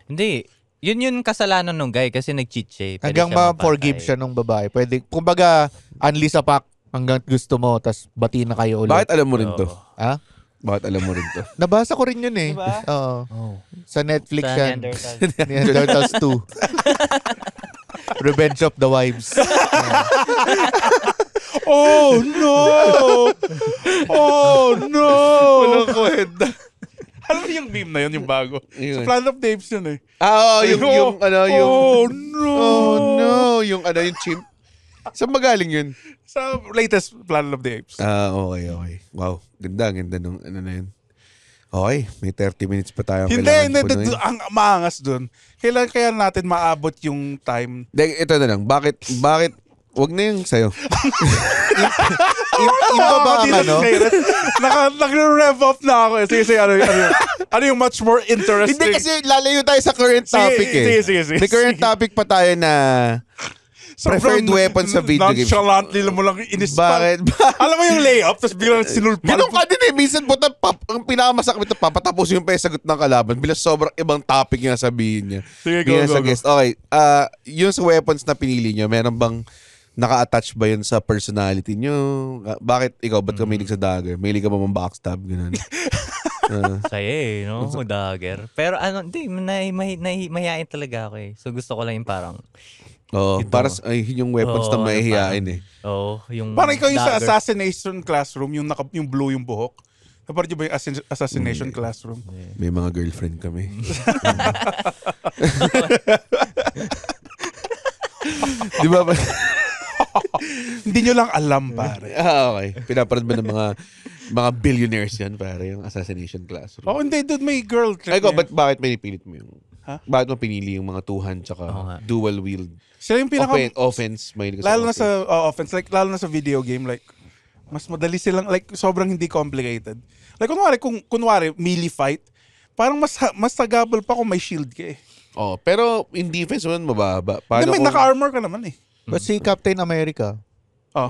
Hindi. Yun kasalanan nung guy kasi nag-cheat siya. Eh. Pwede Hanggang siya ma-forgive mapatay. siya nung babae. Pwede, kumbaga, unli sa pack hanggang gusto mo, tas bati na kayo ulit. Bakit alam mo rin to? Ha? Bakit alam mo rin to? Nabasa ko rin yun eh. Diba? Oo. Sa Netflix Sa yan. Neanderthal. Neanderthals 2. Revenge of the Wives. Oh, no! Oh, no! Walang kwenta. Alam mo yung meme na yun, yung bago? Yun. Sa Planet of the Apes yun eh. Yung Oh, no! Oh no, yung chimp. Saan magaling yun? Sa latest Planet of the Apes. Okay. Wow, ganda nung ano na yun. Okay, may 30 minutes pa tayo. Hindi, ang maangas dun. Kailan kaya natin maabot yung time? Ito na lang, bakit, wag na yung sa'yo. Iba ba ang ano? Nag-rev up na ako eh. Sige, ano yung much more interesting? Hindi kasi lalayo tayo sa current topic eh. Sige. May current topic pa tayo na preferred weapon sa video games. Nonchalantly mo lang inispal. Bakit? Alam mo yung layup, tapos biglang sinulpal. Ganun ka din eh. Minsan po, ang pinakamasakit ito, papatapos yung sagot ng kalaban. Bilang sobrang ibang topic yung sabihin niya. Sige, Bilang go, sa go. guest. Okay. Yung sa weapons na pinili niyo, meron bang naka-attach ba yun sa personality niyo? Bakit ikaw? Ba't ka mahilig sa dagger? Mahilig ka ba mong backstab? Ganun. Saya no? Dagger. Pero hindi, mahihain talaga ako eh. So gusto ko lang yung parang, Para yun yung weapons na mahihiyain eh. yung Parang ikaw yung sa dagger. assassination classroom, yung blue yung buhok. Napanood niyo ba yung assassination classroom? May mga girlfriend kami. Di ba? Hindi nyo lang alam, pare. Okay. Pinapanood ba ng mga billionaires yan, pare, yung assassination classroom? Oh, hindi, dude, may girl. Ay ko, bakit pinipilit mo yung... Ha? Bakit mo pinili yung mga two-hand tsaka dual wield? Sila yung pinaka... Offense, mahilig ka Lalo na offense. sa offense, like, lalo na sa video game, like, mas madali silang, like, sobrang hindi complicated. Like, kunwari, melee fight, parang mas sagabal pa kung may shield ka eh. Pero in defense naman mababa. Hindi, may naka-armor ka naman eh. But si Captain America,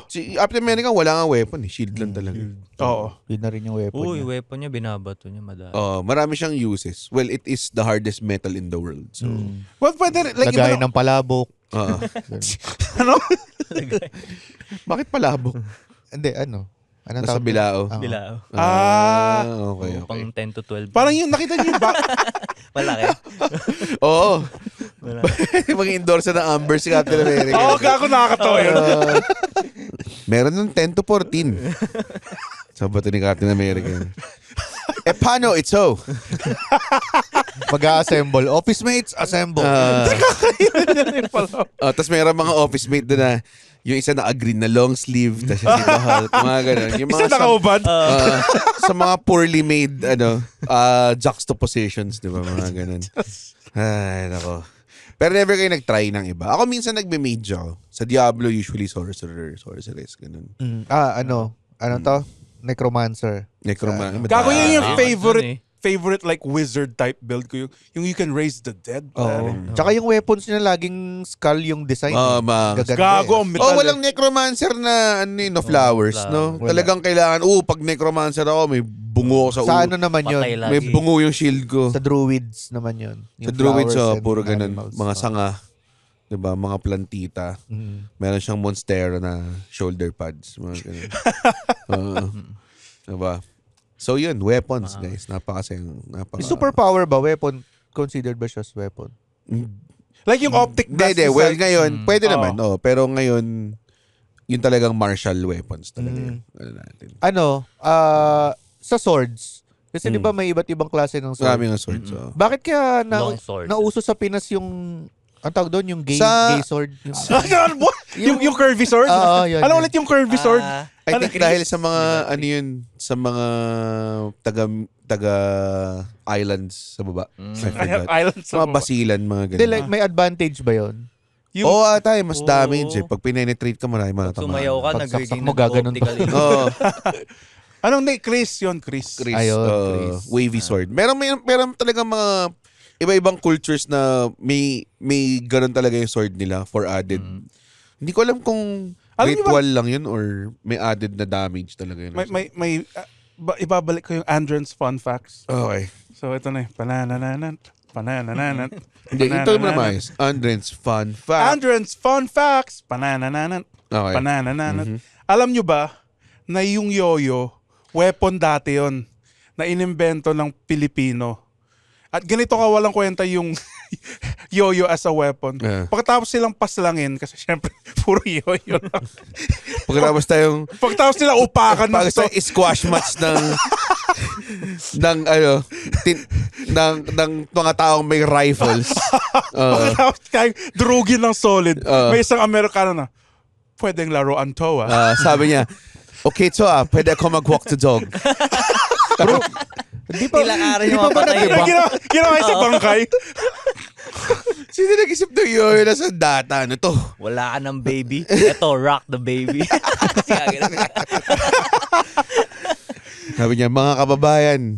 Si Captain America wala nga weapon eh. Shield lang talaga. Oo. yun na rin yung weapon Uy, niya. weapon niya, binabato niya madami. Marami siyang uses. Well, it is the hardest metal in the world. So, Well, pwede, like, Lagay ng palabok. ano? bakit palabok? Hindi, ano? Anong Nasa tawag? bilao. Oo. Bilao. Okay. Pang 10 to 12. Parang yung, nakita niyo yung Malaki. Oo. Mag-endorse ng Amber si Captain America. Oo, kako nakakatawa yun. Meron ng 10 to 14. Sabi ni Captain America. Paano? It's so. Mag-a-assemble. Office mates, assemble. Tapos meron mga office mate doon na yung isa naka-green na long sleeve, tapos yung si Hulk, mga ganun. Yung mga Isa nakaubad. sa mga poorly made juxtapositions, di ba? Mga ganun. Ay, nako. Pero never kayo nag-try ng iba. Ako minsan nagme-mage ako. Sa Diablo, usually sorcerer, sorceress, ganun. Ano to? Necromancer. Necromancer. Gago yun yung Yun favorite like wizard type build ko. Yung you can raise the dead. Oo. Tsaka yung weapons niya laging skull yung design. Gaganda Gago ang metal. walang necromancer na flowers, no? Wala. Talagang kailangan, pag necromancer ako, may bungo ako sa Sa ulo. ano naman yun? Patay lang. May bungo yung shield ko. Sa druids naman yun. Sa Yung druids, flowers and puro ganun. animals. Mga sanga. Diba? Mga plantita. Meron siyang monstera na shoulder pads. Mga ganun. Diba? So yun, weapons, guys. May superpower ba? Weapon? Considered ba siya as weapon? Like yung optic blast. Hindi. Well, ngayon, pwede Oo. naman. Pero ngayon, yun talagang martial weapons talaga yun. Ano natin. Sa swords. Kasi di ba may iba't ibang klase ng sword? Marami ng swords. Bakit kaya Long sword. nauso sa Pinas yung ang tawag doon, yung gay gay sword? yung curvy sword? Oo, yun. Ano ulit yung curvy sword? I think dahil sa mga, sa mga taga islands sa baba. I forgot. Island Sa mga basilan, mga Hindi, ganun. like, may advantage ba yun? Oo, atay, mas damage eh. Pag pinenetrate ka, marami matatamaan. Sumayaw ka, Pagsaksak nagiging mo, gaganon optical. Oo, Anong Chris yun, Chris? Chris. Ayun, Chris. Wavy sword. Meron talagang mga iba-ibang cultures na may ganun talaga yung sword nila for added. Hindi ko alam kung Alam niyo ritual lang yun or may added na damage talaga yun. Ibabalik ko yung Andren's fun facts. Okay. So ito na yung pananananan. Hindi, ito mo na maayos. Andren's fun fact. Andren's fun facts. Pananananan. Okay. Pananananan. Alam nyo ba na yung yoyo, weapon dati yon na inimbento ng Pilipino. At ganito ka walang kwenta yung yoyo as a weapon. Yeah. Pagkatapos silang paslangin, kasi syempre, puro yoyo lang. Pagkatapos tayong Pagkatapos nila upakan ng pag sa squash match ng mga taong may rifles. Pagkatapos kayo durugin ng solid, Uh. may isang Amerikano na, pwedeng laruan to Sabi niya, okay to pwede ako mag-walk the dog. Di pa, Ilakaran di yung pa mga ba patay. nag-iba? Ginawa sa bangkay. Sino nag-isip ng yoyo na sa data? Ano to? Wala ka ng baby. Ito, rock the baby. Sabi niya, mga kababayan,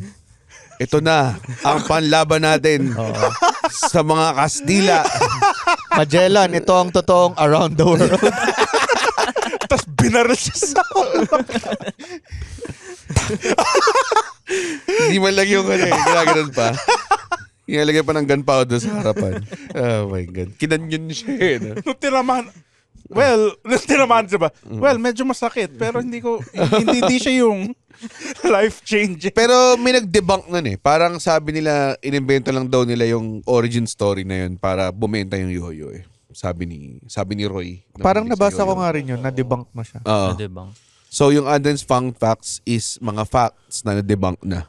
ito na ang panlaban natin sa mga Kastila. Magellan, ito ang totoong around the world. Tapos binaril siya sa Hindi man lang yung ginaganon pa. Inalagay pa ng gunpowder sa harapan. Oh my God. Kinanyon siya eh. No? nung tinamaan. Nung tinamaan siya ba? Well, medyo masakit. Pero hindi siya yung life-changing. Pero may nag-debunk nun eh. Parang sabi nila, inimbento lang daw nila yung origin story na yun para bumenta yung yoyo eh. Sabi ni Roy. Parang nabasa ko nga rin yun, na-debunk na siya. Oo. Diba? So yung Adan's fun facts is mga facts na na-debunk na.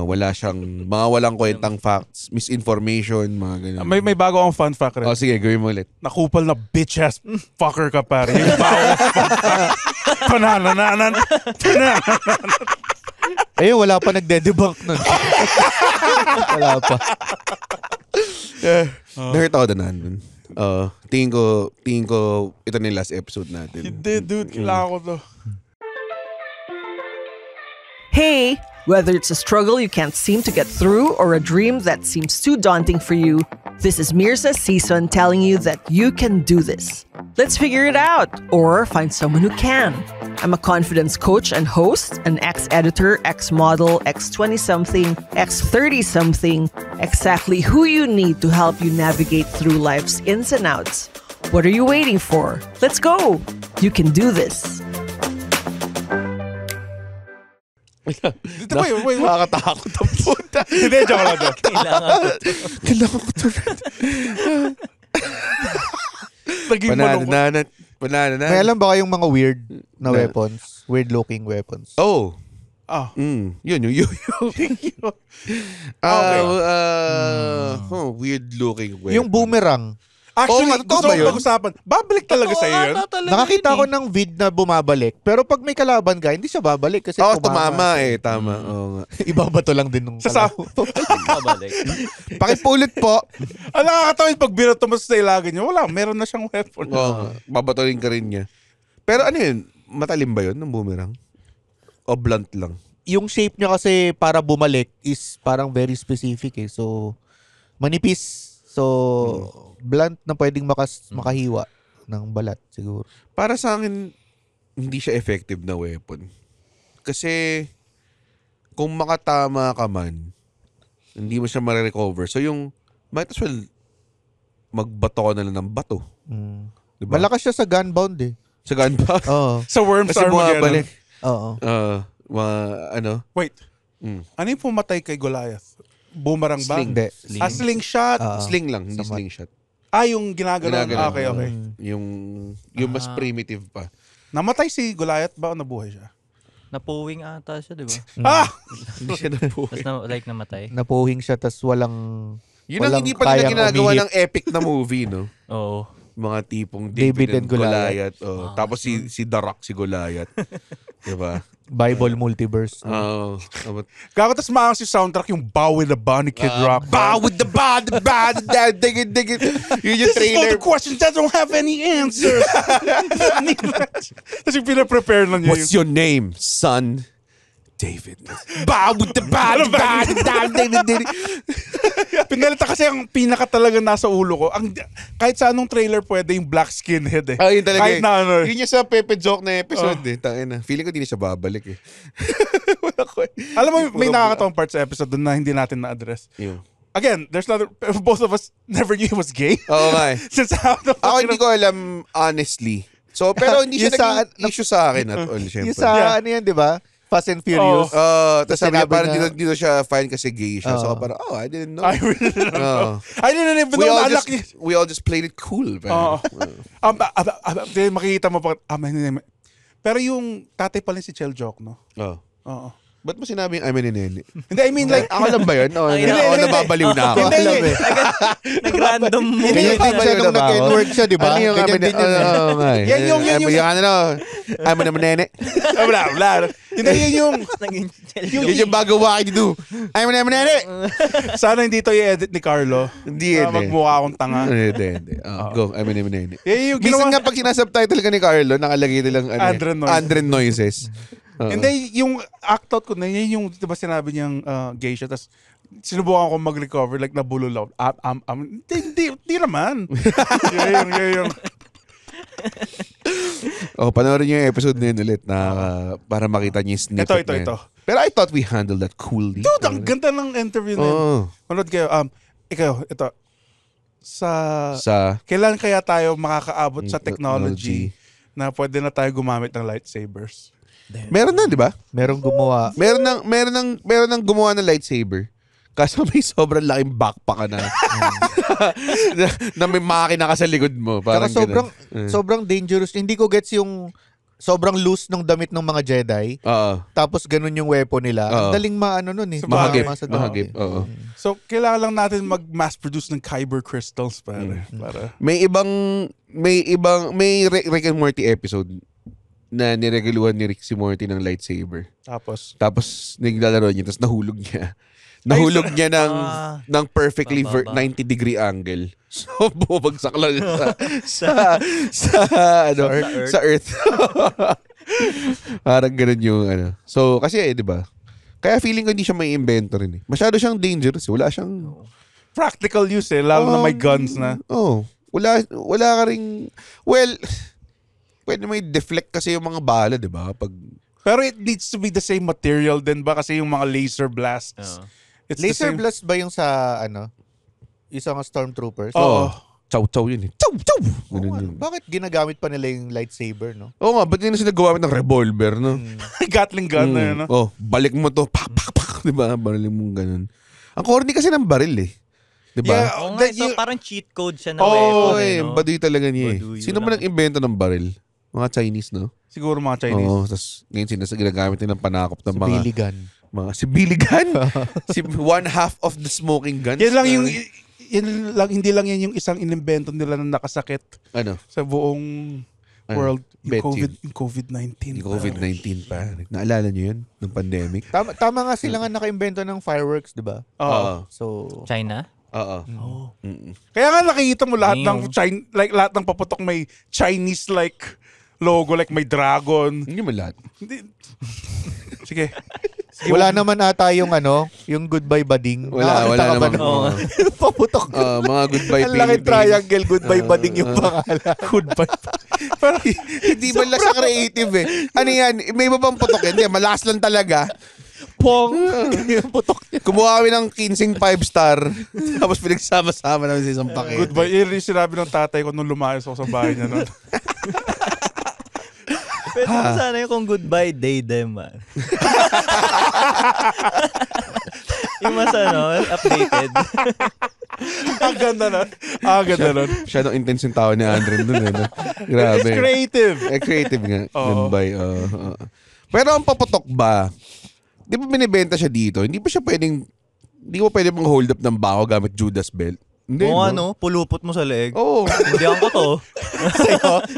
Wala siyang, mga walang kwentang facts, misinformation, mga ganyan. May bago akong fun fact rin. Oh, sige, gawin mo ulit. Nakupal na bitch-ass fucker ka pare. Yung bago fun fact. Pananananan. Ayun, wala pa nagde-debunk nun. Wala pa. Nahurt ako na nun. Tingin ko ito na yung last episode natin. Hindi, dude. Kailangan ko to. Hey! Whether it's a struggle you can't seem to get through or a dream that seems too daunting for you, this is Mirza Season telling you that you can do this. Let's figure it out or find someone who can. I'm a confidence coach and host, an ex-editor, ex-model, ex-20-something, ex-30-something, exactly who you need to help you navigate through life's ins and outs. What are you waiting for? Let's go! You can do this. Dito ba yun? Nakakatakot ang puta. Hindi, joke lang. Kailangan ko to. Naging malungkot. Banana. May alam ba kayong mga weird na weapons? Weird looking weapons? Oh. Ah. Yun, yung yo-yo. Weird looking weapon. Yung boomerang. Actually, totoo gusto ba ko yun? pag-usapan. Babalik talaga sa iyo yun? Nakakita ko ng vid na bumabalik. Pero pag may kalaban ka, hindi siya babalik kasi tumama eh. Tama. Oo nga. Ibabato lang din nung Sa Kabalik. Pakipulot po. Ang nakakatawa yung pag binato mo sa ilagan niya, wala, meron na siyang weapon. Oo nga. Babaturin ka rin niya. Pero ano yun? Matalim ba yun ng boomerang? O blunt lang? Yung shape niya kasi para bumalik is parang very specific eh. So, manipis. So, blunt na pwedeng makahiwa ng balat siguro. Para sa akin, hindi siya effective na weapon. Kasi, kung makatama ka man, hindi mo siya ma-recover. So yung, might as well, magbato ka na lang ng bato. Diba? Malakas siya sa gunbound eh. Sa gunpowder. Oo. Sa Worms Kasi Armageddon. bumabalik. Oo. Ano? Wait, Mm. ano yung pumatay kay Goliath? Boomerang ba? Sling. Hindi. Slingshot. Sling lang, hindi Sa mat- slingshot. Yung ginagano. Ginagano. Okay. Yung mas primitive pa. Namatay si Goliath ba o nabuhay siya? Napuwing ata siya, di ba? Ah! Hindi siya nabuhay. Tapos namatay. Napuhing siya tas walang Yun ang walang hindi pa nila kayang ginagawa umihip. ng epic na movie, no? Oo. Mga tipong David David and and Goliath. Oh. Tapos si The Rock, si Goliath. Diba? Bible multiverse. Oo. Gago, tas maangas yung soundtrack, yung Bow with the Bunny Kid Rock. Bow with the bad, dig it. Yun yung This is for trailer. the questions that don't have any answers. Tapos yung pinaprepare na niya What's your name, son? David. Bow with the bad, David. Pinalita kasi ang pinaka talaga nasa ulo ko. Kahit sa anong trailer pwede yung black skinhead eh. Yun talaga. Kahit na ano. Yun yung sa Pepe Joke na episode eh. Tangina. Feeling ko di na siya babalik eh. Wala ko eh. Alam mo, may nakakatawang part sa episode doon na hindi natin na-address. Yun. Again, there's not, both of us never knew he was gay. Oo nga eh. Since Ako hindi ko alam honestly. So, pero hindi siya Yung sa- naging issue sa akin at all, syempre. Yung sa Yeah. ano yan, di ba? Fast and Furious. Tapos sabi niya, sinabi parang niya- dito siya fine kasi gay siya. So, parang, I didn't know. I really didn't know. I didn't even We know all, na just, we all just played it cool. Oo. Pero, Makikita mo pa, pero yung tatay pala si Chel Joke, no? Oo. Ba't mo sinabing I'm an inene? Hindi, I mean like, Ako lang ba yun? O, Hindi, hindi. nababaliw na ako. Hindi, Alam hindi. eh. Nag-random mo. Ganyan din siya nung nag-N-word siya, di ba? Ano yung Ganyan din yun. Yan yung- I'm an inene. Wala. Hindi, yun Yun yung bago wakay dito. I'm an inene. sana hindi to i-edit ni Carlo. Hindi yun eh. Magmukha akong tanga. Hindi. Go, I'm an inene. Yan yung Minsan ginawa. nga pag sinasubtitle ka ni Carlo, nakalagay nilang Andren noises. noises. Oo. Hindi, yung act out ko na, yun yung, di ba sinabi niyang gay siya, tapos sinubukan ko mag-recover, like nabulol ako. Hindi naman. yung. Panoorin niyo yung episode na yun ulit na para makita niyo yung snippet na yun. Ito. Pero I thought we handled that coolly. Dude, ang ganda ng interview na yun. Manood kayo. Ikaw, ito. Kailan kaya tayo makakaabot sa technology na pwede na tayo gumamit ng lightsabers? Meron na, di ba? Merong gumawa. Meron nang gumawa ng lightsaber. Kaso may sobrang laking backpack ka na. na may makina ka sa likod mo. Parang sobrang dangerous. Hindi ko gets yung sobrang loose ng damit ng mga Jedi. Tapos ganun yung weapon nila. Ang daling maano nun eh. Mahagip. So, kailangan lang natin mag-mass produce ng kyber crystals para. May Rick and Morty episode na nireguluhan ni Rick si Morty ng lightsaber. Tapos naglalaro niya, tapos nahulog niya. Nahulog niya ng perfectly 90-degree angle. So, bumagsak lang sa Earth. Parang ganun yung So, kasi di ba? Kaya feeling ko hindi siya may invento rin eh. Masyado siyang dangerous. Wala siyang practical use eh. Lalo na may guns na. Wala ka ring pwede may deflect kasi yung mga bala, di ba? Pero it needs to be the same material din ba? Kasi yung mga laser blasts. Laser blast ba yung sa isang Stormtroopers? Oo. Chow-chow yun eh. Chow-chow! Bakit ginagamit pa nila yung lightsaber, no? Oo nga, ba't hindi na sila gumamit ng revolver, no? Gatling gun na yun, no? Balik mo to. Pak, pak, pak. Diba? Baril mo ganun. Ang corny kasi ng baril eh. Diba? So parang cheat code siya na weapon. No? Baduy talaga niya eh. Sino man nag-invento ng baril? Mga Chinese, no? Siguro mga Chinese. Oo, tapos ngayon ginagamit nila ng panakop ng mga... Billy gun. Si Billy gun? One half of the smoking guns? Yan lang hindi lang yan yung isang inimbento nila na nakasakit sa buong world. Yung COVID-19. Yung COVID-19 pa. Naalala niyo yun? Nung pandemic? Tama nga sila nga naka-invento ng fireworks, di ba? So, China? Oo. Kaya nga nakikita mo lahat ng lahat ng paputok may Chinese logo, may dragon. Hindi mo lahat. Sige. Wala naman ata yung yung goodbye bading. Wala naman. Paputok. Mga goodbye Ang laki triangle, goodbye bading yung pangalan. Goodbye. Pero hindi man lang siya creative eh. Ano yan? May iba bang putok yan? Hindi, malas lang talaga. Pong! Yung putok niya. Kumuha kami ng 15 5-star. Tapos pinagsama-sama namin sa isang pakete. Goodbye. Yun yung sinabi ng tatay ko nung lumayas ako sa bahay niya nun. Pwede mo sana yung kung goodbye day them, man. Yung mas updated. Ang ganda nun. Siya nung intense yung tao ni Andren dun. Grabe. It's creative. Creative nga. Goodbye. Pero ang paputok ba, di ba binibenta siya dito? Hindi mo pwede mang hold up ng bako gamit Judas belt? Hindi, pulupot mo sa leeg. Oo. Hindi ko to.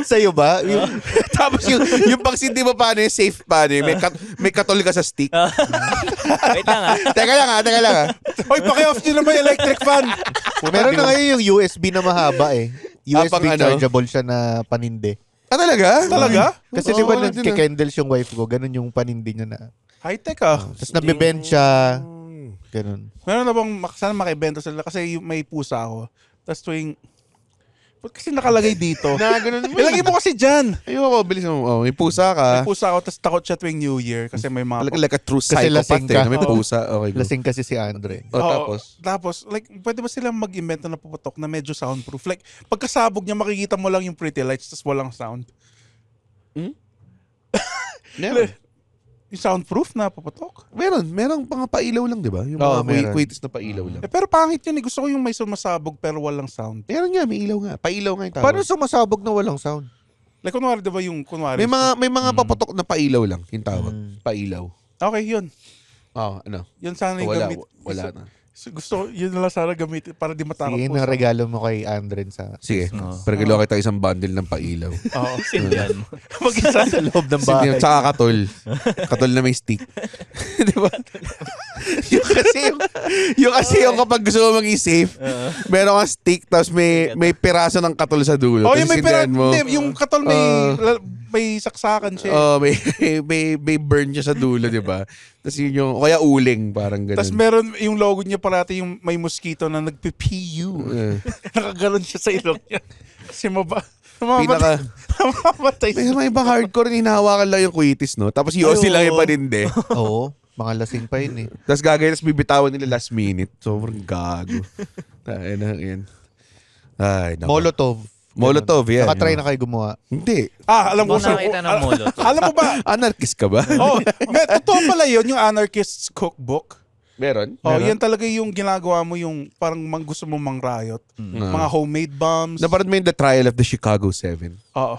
Sa'yo ba? Tapos yung pag hindi mo paano yung safe paano may katol ka sa stick. Wait lang Teka lang. Hoy, paki-off nyo naman yung electric fan. Meron na ngayon yung USB na mahaba eh. USB chargeable siya na paninde. Talaga? Kasi di ba nagkikendels yung wife ko, ganun yung paninde niya na. High-tech Tapos nabibend siya. Ganun. Meron na bang sana makibenta sila kasi may pusa ako. Tapos ba't kasi nakalagay dito? Ganun mo. Ilagay mo kasi dyan. Ayoko, bilis mo. May pusa ka. May pusa ako, tapos takot siya tuwing New Year kasi may mga... Like a true kasi psychopath na may pusa. Okay, lasing kasi si Andre. Tapos, pwede ba silang mag-invento na puputok na medyo soundproof? Like, pagkasabog niya, makikita mo lang yung pretty lights tapos walang sound. Never. Yung soundproof na paputok? Merong mga pailaw lang, di ba? Yung mga waitlist na pailaw lang. Pero pangit yun eh. Gusto ko yung may sumasabog pero walang sound. Meron nga, may ilaw nga. Pailaw nga yung tawag. Paano sumasabog na walang sound? Like, kunwari, di ba yung kunwari? May mga paputok na pailaw lang yung tawag. Pailaw. Okay, yun. Yun sana yung gamit. Wala na. Gusto, yun na lang sana gamitin para di matakot po. Sige, na regalo mo kay Andren sa... Sige, regalo kita isang bundle ng pailaw. Oo. Sindihan mo. Mag-isa sa loob ng bahay. Tsaka katol. Katol na may stick. Di ba? yung kasi yung kapag gusto mo maging safe, meron kang stick tapos may piraso ng katol sa dulo. Yung may piraso. Yung katol may may saksakan siya. May burn siya sa dulo, di ba? Tapos yun yung, o kaya uling, parang ganun. Tapos meron yung logo niya parati yung may mosquito na nagpi-PU. Nakaganon siya sa ilong niya. Kasi namamatay May ibang hardcore, hinahawakan lang yung kuitis, no? Tapos yosi lang yung paninde. Oo. Mga lasing pa yun eh. Tapos gagawin, tapos bibitawan nila last minute. Sobrang gago. Ayun. Ay, nako. Molotov, yan. Nakatry na kayo gumawa. Hindi. alam ko Kung sa... nakita ng molot. alam mo ba? Anarchist ka ba? Totoo pala yun, yung Anarchist's Cookbook. Meron? Yan talaga yung ginagawa mo yung parang gusto mo mang-riot. Mga homemade bombs. Naparad mo yung The Trial of the Chicago 7. Oo.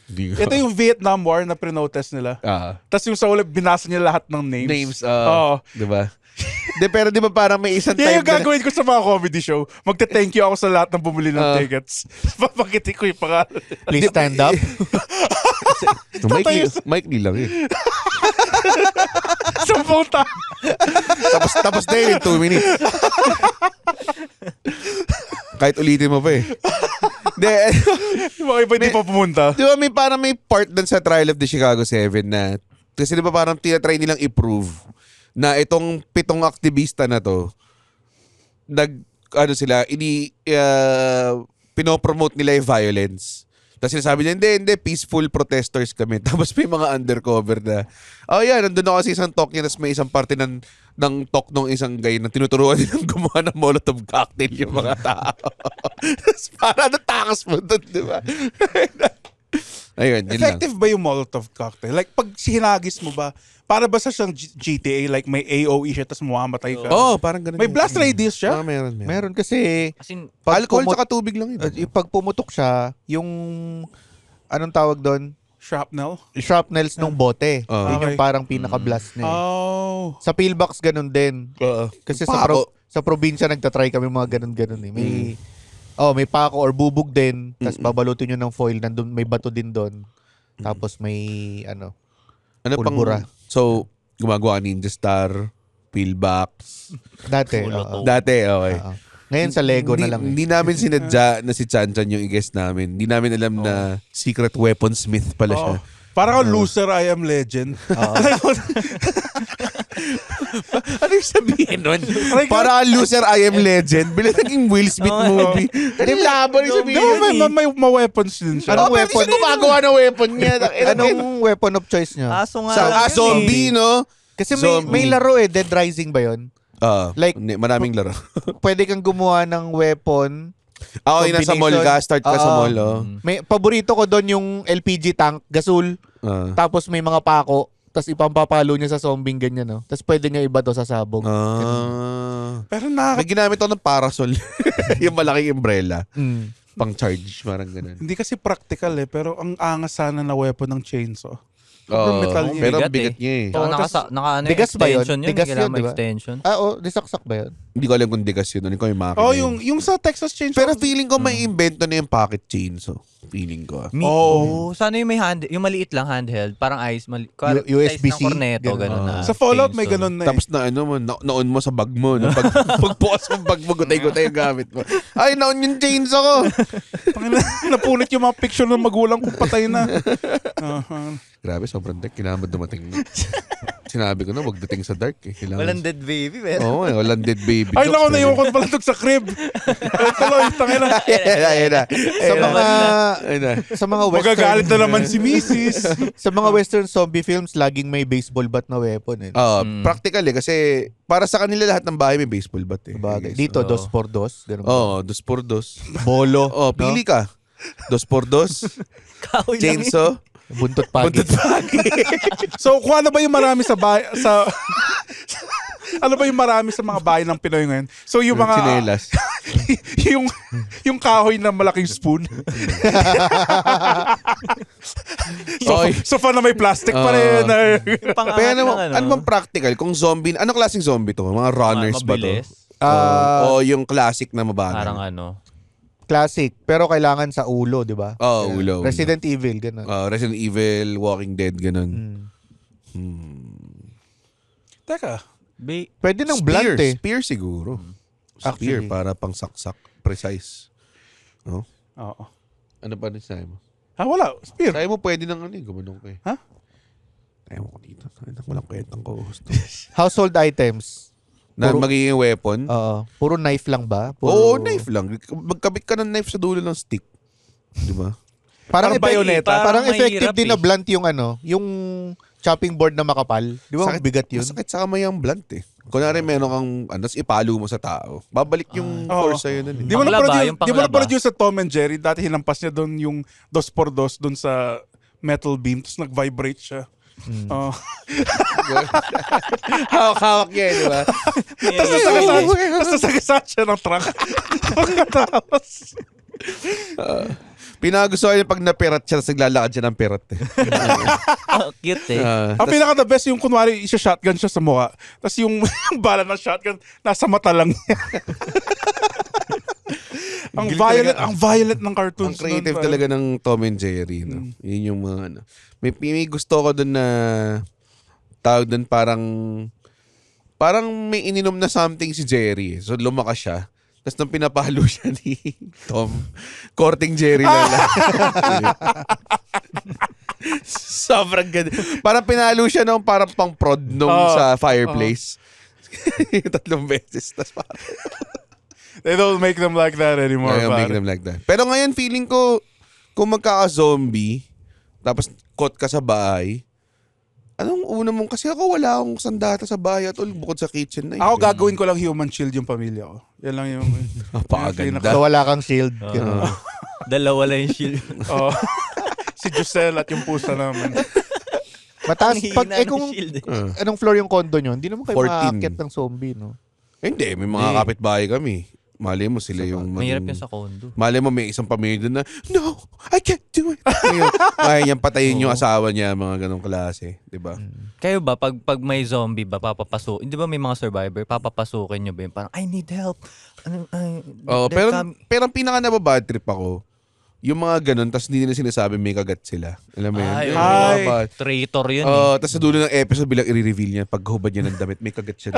Hindi ko. Ito yung Vietnam War na pre-notice nila. Tapos yung sa uli, binasa niya lahat ng names. Oo. Diba? Pero di ba parang may isang Yan time yung gagawin ko sa mga comedy show. Magte-thank you ako sa lahat ng bumili ng tickets. Papakitin ko yung pangalan. Please stand up. Mike Lee lang eh. Sampung ta. Tapos na yun in 2 minutes. Kahit ulitin mo pa eh. Yung mga iba hindi pa pumunta. Di ba may parang may part dun sa Trial of the Chicago 7 na, kasi di ba parang tinatry nilang i-prove na itong 7 aktivista na to, pinopromote nila yung violence. Tapos sinasabi niya, hindi, peaceful protesters kami. Tapos may mga undercover na, nandun ako sa isang talk niya, tapos may isang parte ng talk ng isang guy na tinuturuan nilang gumawa ng Molotov cocktail yung mga tao. Tapos parang natakas mo doon, di ba? Ayun, yun lang. Effective ba yung Molotov cocktail? Like, pag hinagis mo ba, para ba sa siyang GTA, like may AOE siya, tapos mamamatay ka? Parang ganun. May blast radius siya? Meron. Meron kasi, As in, Alcohol tsaka tubig lang yun. yung pag pumutok siya, yung, anong tawag doon? Shrapnel? Shrapnels nung bote. Yun Okay. yung parang pinaka-blast niya. Oh. Sa pillbox, ganun din. Kasi sa probinsya, nagtatry kami mga ganun-ganun eh. May pako or bubog din, tapos babalutin nyo ng foil, nandun, may bato din doon. Tapos may, pulbura. So, gumagawa ka Ninja Star, pillbox. Dati. Dati, okay. Ngayon sa Lego na lang. Hindi namin sinadya na si Chan Chan yung i-guess namin. Hindi namin alam na secret weaponsmith pala siya. Parang loser, I am legend. Ano yung sabihin nun? Para loser, I am legend. Bila naging Will Smith movie. Ano yung laban yung sabihin? No, may weapons din siya. Anong Pero weapon? siya gumagawa ng weapon niya. Anong weapon of choice niya? aso nga lang. Zombie, no? Kasi Zombie. may laro eh, Dead Rising ba yun? Like, maraming laro. Pwede kang gumawa ng weapon. Ako yung nasa mall ka, start ka sa mall. May paborito ko doon yung LPG tank, gasol. Tapos may mga pako. Tapos ipampapalo niya sa zombie ganyan, no? Tapos pwede niya iba to sa sabog. Pero May ginamit ako ng parasol. Yung malaking umbrella. Mm. Pang charge, parang ganun. hindi kasi practical eh, pero ang angas sana na weapon ng chainsaw. Oo, metal niya. pero Bigat ang bigat niya eh. Oo, Digas ba yun? extension yun. Digas yun, Kailangan di ba? extension. Disaksak ba yun? Hindi ko alam kung digas yun. Ano ko yung makina yun. yung sa Texas Chainsaw. Pero feeling ko may invento na yung pocket chainsaw. Feeling ko. Sana yung may yung maliit lang handheld, parang USB-C, size ng corneto, ganun. ganun na. Sa Fallout may chainsaw. ganun na eh. Tapos na naon mo sa bag mo. No? Pagbukas mo bag mo, gutay-gutay yung gamit mo. Ay, naon yung chainsaw ko. Napunit yung mga picture ng magulang kung patay na. Grabe, sobrang dark. Kailangan dumating na. Sinabi ko na, wag dating sa dark. Eh. Kailangan... Walang dead baby, pero. Oo, walang dead baby. Ay, naku, Jokes, naiwan ko pala ito sa crib. Tuloy, tangina. Ayun na. Sa mga western Magagalit na naman si Mrs. sa mga western zombie films, laging may baseball bat na weapon eh. Practical eh. Kasi para sa kanila lahat ng bahay may baseball bat eh. Bagay. Dito, 2x2. Ganun. Oo, 2x2. Bolo. Oh, pili ka. 2x2. Kahoy lang yun. Chainsaw. Buntot pagi. So, kung ano ba yung marami sa bahay, ano ba yung marami sa mga bahay ng Pinoy ngayon? So, yung mga... Chinelas. yung kahoy na malaking spoon. Sofa na may plastic pa rin. Pero ano bang practical? Kung zombie, ano klaseng zombie to? Mga runners ba to? Mabilis. O yung classic na mabagal? Parang Classic. Pero kailangan sa ulo, di ba? Oo, ulo. Resident Evil, ganun. Resident Evil, Walking Dead, ganun. Teka. Pwede ng blunt eh. Spear siguro. Actually. Spear para pang saksak. Precise. No? Oo. Ano pa rin sa'yo mo? Wala. Spear. Kaya mo pwede nang gumanong ko eh. Ha? Kaya mo ko dito. Walang kwentang co-host. Household items. Na Puro- magiging weapon? Oo. Puro knife lang ba? Oo, knife lang. Magkabit ka ng knife sa dulo ng stick. Di ba? Parang Parang bayoneta. Parang effective mahirap din na blunt yung yung chopping board na makapal. Di ba? Bigat yun. Masakit sa kamay ang blunt eh. Kunwari meron kang, ipalo mo sa tao. Babalik yung force sa'yo nun eh. Di mo Panglaba, yung panglaba. na-produce yung sa Tom and Jerry. Dati hinampas niya doon yung 2x2 doon sa metal beam. Tapos nag-vibrate siya. Oh. Hawak-hawak niya eh, di ba? Tapos nasagasat siya ng truck. Pagkatapos. Pinagustuhan niya pag napirat siya, tapos naglalakad siya ng pirat eh. Oh, cute eh. Ang pinaka-the best yung kunwari isa-shotgun siya sa mukha. Tapos yung bala ng shotgun nasa mata lang niya. ang violent ng cartoons. Ang creative nun, talaga ng Tom and Jerry. No? Yun yung mga May gusto ko doon na tawag doon parang may ininom na something si Jerry. So lumakas siya. Tapos nang pinapalo siya ni Tom, korting Jerry lang. Sobrang ganda. Parang pinalo siya nung parang pang-prod nung sa fireplace. 3 beses. Tapos parang They don't make them like that anymore. make them like that. Pero ngayon feeling ko, kung magkaka-zombie, tapos caught ka sa bahay, anong una mong, kasi ako wala akong sandata sa bahay at all, bukod sa kitchen na yun. Ako gagawin ko lang human shield yung pamilya ko. Yan lang yung... Napakaganda. So wala kang shield. Dalawa lang yung shield. Oh. Si Giselle at yung pusa namin. Mataas. Ang Pag, hina ng kung shield eh. anong floor yung condo nyo, hindi naman kayo 14. makakakit ng zombie, no? Hindi, may mga kapitbahay kami. Mali mo sila yung... Mahirap yun sa condo. Mali mo may isang pamilya doon na, no, I can't do it. Kaya niyang patayin yung asawa niya, mga ganong klase. Diba? Kayo ba, pag may zombie ba, papapasukin? Di ba may mga survivor, papapasukin nyo ba yung parang, I need help. Oh, pero ang pinaka nababad trip ako, yung mga ganun, tapos hindi nila sinasabi may kagat sila. Alam mo yun? Ay, Yung ay. mga bad. traitor yun eh. Tapos sa dulo ng episode, bilang i-reveal niya, pag hubad niya ng damit, may kagat siya.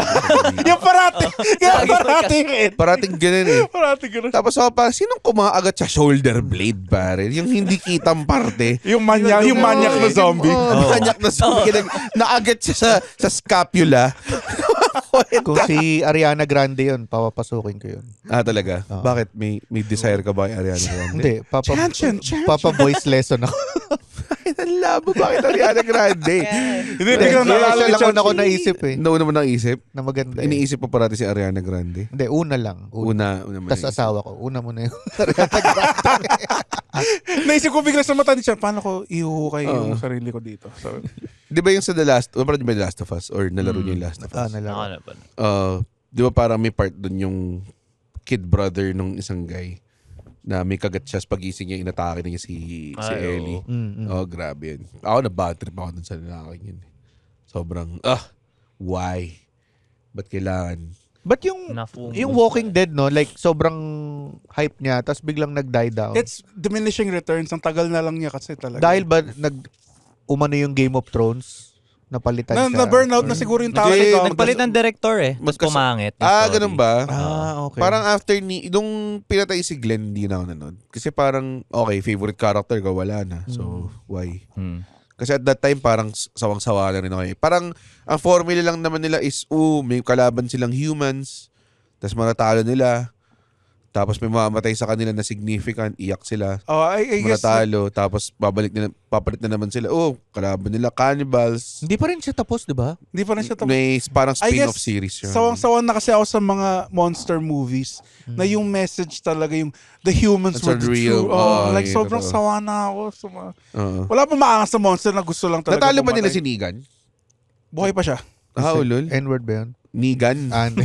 Yung parati! Yung parati! Parating ganun eh. Parati ganun. Tapos ako pa, sinong kumaagat sa shoulder blade, pare? Yung hindi kitang parte. Yung manyak na zombie. Manyak na zombie. Naagat siya sa scapula. Kung si Ariana Grande yun, papapasukin ko yun. Talaga? Bakit? May desire ka ba kay Ariana Grande? Hindi, papa voice lesson ako. Bakit ang labo? Bakit Ariana Grande? Hindi, biglang naalala Siya ni lang Chan. una ko naisip eh. Nauna mo naisip? Na maganda eh. Iniisip mo parati si Ariana Grande? Hindi, una lang. Una mo Tapos naisip. asawa ko. Una mo na yun. Naisip ko bigla sa mata ni Chan, paano ko ihuhukay yung sarili ko dito? So, Di ba yung sa The Last, parang The Last of Us? Or nalaro niyo yung Last of Us? Nalaro. Di ba parang may part doon yung kid brother nung isang guy na may kagat siya sa pagising niya, inatake niya si Ellie. Oh, grabe yun. Ako na-bad trip ako dun sa lalaking yun. Sobrang, why? Ba't kailangan? But yung Walking Dead, no? Like, sobrang hype niya, tapos biglang nag-die down. it's diminishing returns. Ang tagal na lang niya kasi talaga. Dahil ba umano yung Game of Thrones? Napalitan siya. Na-burnout na siguro yung tao. Hindi, Nagpalit ng director eh. Mas pumangit. yung story. Ganun ba? Okay. Parang after nung pinatay si Glenn, hindi na ako nanood. Kasi parang, okay, favorite character ko, wala na. So, why? Kasi at that time, parang sawang-sawa na rin ako. Parang, ang formula lang naman nila is, may kalaban silang humans, tapos matatalo nila, tapos may mamamatay sa kanila na significant, iyak sila, I guess, matatalo, tapos papalit na naman sila, kalaban nila, cannibals. Hindi pa rin siya tapos, di ba? hindi pa na siya tapos. May parang I spin-off guess, series siya. Sawang-sawan na kasi ako sa mga monster movies na yung message talaga yung the humans That's were the unreal. true. Like Yeah, sobrang totoo. sawa na ako. Sa mga... Oo. Wala pa maangas sa monster na gusto lang talaga. Natalo ba nila pumatay. si Negan? Buhay pa siya. Ulol. N-word ba yun? Negan. And,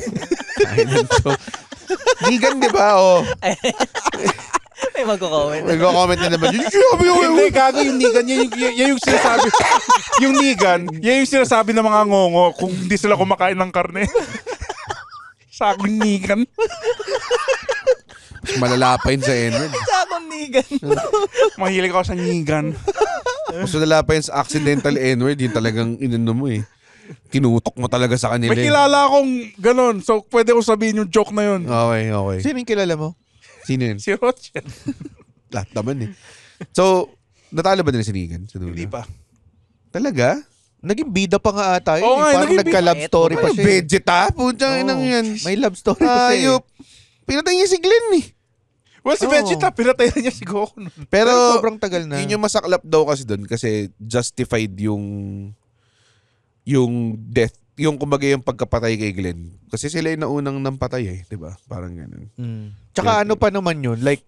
Negan, di ba? May magko-comment. Nag-comment na naman. Hindi, gago yung Negan. Yan yung sinasabi. Yung Negan, yan yung sinasabi ng mga ngongo kung hindi sila kumakain ng karne. Sakong Negan. Mas malala pa yun sa N-word. Sakong Negan. Mahilig ako sa Negan. Mas malala pa yun sa accidental N-word. Yung talagang inano mo eh. Kinutok mo talaga sa kanila. May kilala akong ganon. So, pwede ko sabihin yung joke na yun. Okay. sino yung kilala mo? Sino yun? Si Rothschild. Lahat naman eh. So, Natalo ba nila si Negan? Sa dulo? Hindi pa. Talaga? Naging bida pa nga ata yun. Oo nga, Parang naging nagka-love story pa Ay, siya. Vegeta? Puntang inang yan. May love story pa siya. Ayop. Pinatay niya si Glenn eh. Well, si Oo. Vegeta, pinatay na niya si Goku nun. Pero, Pero sobrang tagal na. yun yung masaklap daw kasi doon kasi justified yung death, yung kumbaga yung pagkapatay kay Glenn. Kasi sila yung naunang nampatay eh, di ba? Parang ganun. Tsaka ano pa naman yun, like,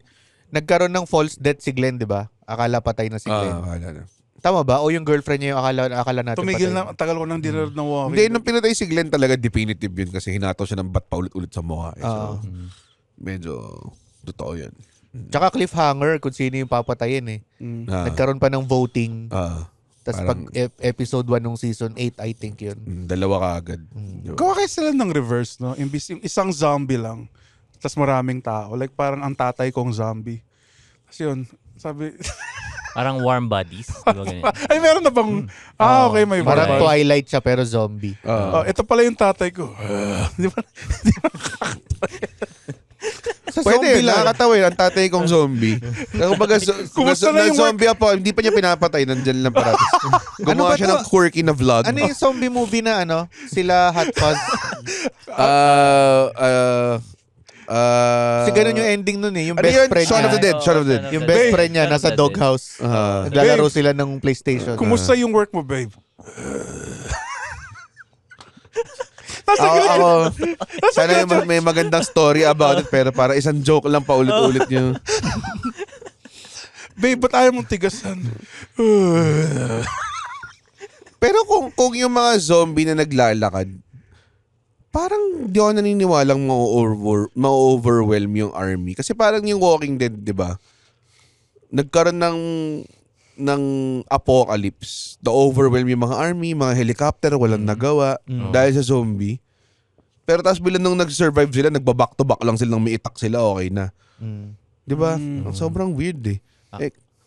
nagkaroon ng false death si Glenn, di ba? Akala patay na si Glenn. Akala na. Tama ba? O yung girlfriend niya yung akala natin Tumigil patay. na, tagal ko nang dinarod ng walking. Hindi, nung pinatay si Glenn talaga definitive yun kasi hinataw siya ng bat pa ulit-ulit sa mukha. Eh. So, medyo totoo yan. Tsaka cliffhanger kung sino yung papatayin eh. Ah, Nagkaroon pa ng voting. Tapos pag parang- episode 1 ng season 8, I think yun. dalawa ka agad. Diba? Gawa kayo sila ng reverse, no? Imbis yung isang zombie lang, tapos maraming tao. Like parang ang tatay kong zombie. Kasi yun, sabi... Parang warm bodies. Diba ganyan? Ay, meron na bang... okay, may Parang variety. Twilight siya pero zombie. Ito pala yung tatay ko. Di ba? Sa Pwede, zombie lang. nakakatawa yun. Ang tatay kong zombie. Kumbaga, Kumusta na yung zombie ako, hindi pa niya pinapatay. Nandyan lang parating. Ano Gumawa ba siya to? ng quirky na vlog. Ano yung zombie movie na ano? Sila Hot Fuzz. Kasi ganun yung ending nun eh. Yung ano best yun? friend Shaun niya. of the Dead. Shaun of the Dead. Yung best Babe. friend niya Shaun of nasa the Dead. doghouse. Naglalaro sila ng PlayStation. Kumusta yung work mo, babe? Ako, sana may magandang story about it pero para isang joke lang paulit-ulit niyo. Babe, ba't ayaw mong tigasan? Pero kung yung mga zombie na naglalakad, parang di ako naniniwalang ma-overwhelm yung army. Kasi parang yung Walking Dead, di ba? Nagkaroon ng apocalypse. The-overwhelm yung mga army, mga helicopter, walang nagawa dahil sa zombie. Pero tapos bilang nung nag-survive sila, nagba-back to back lang sila, nang may itak sila, okay na. Di ba? Sobrang weird eh.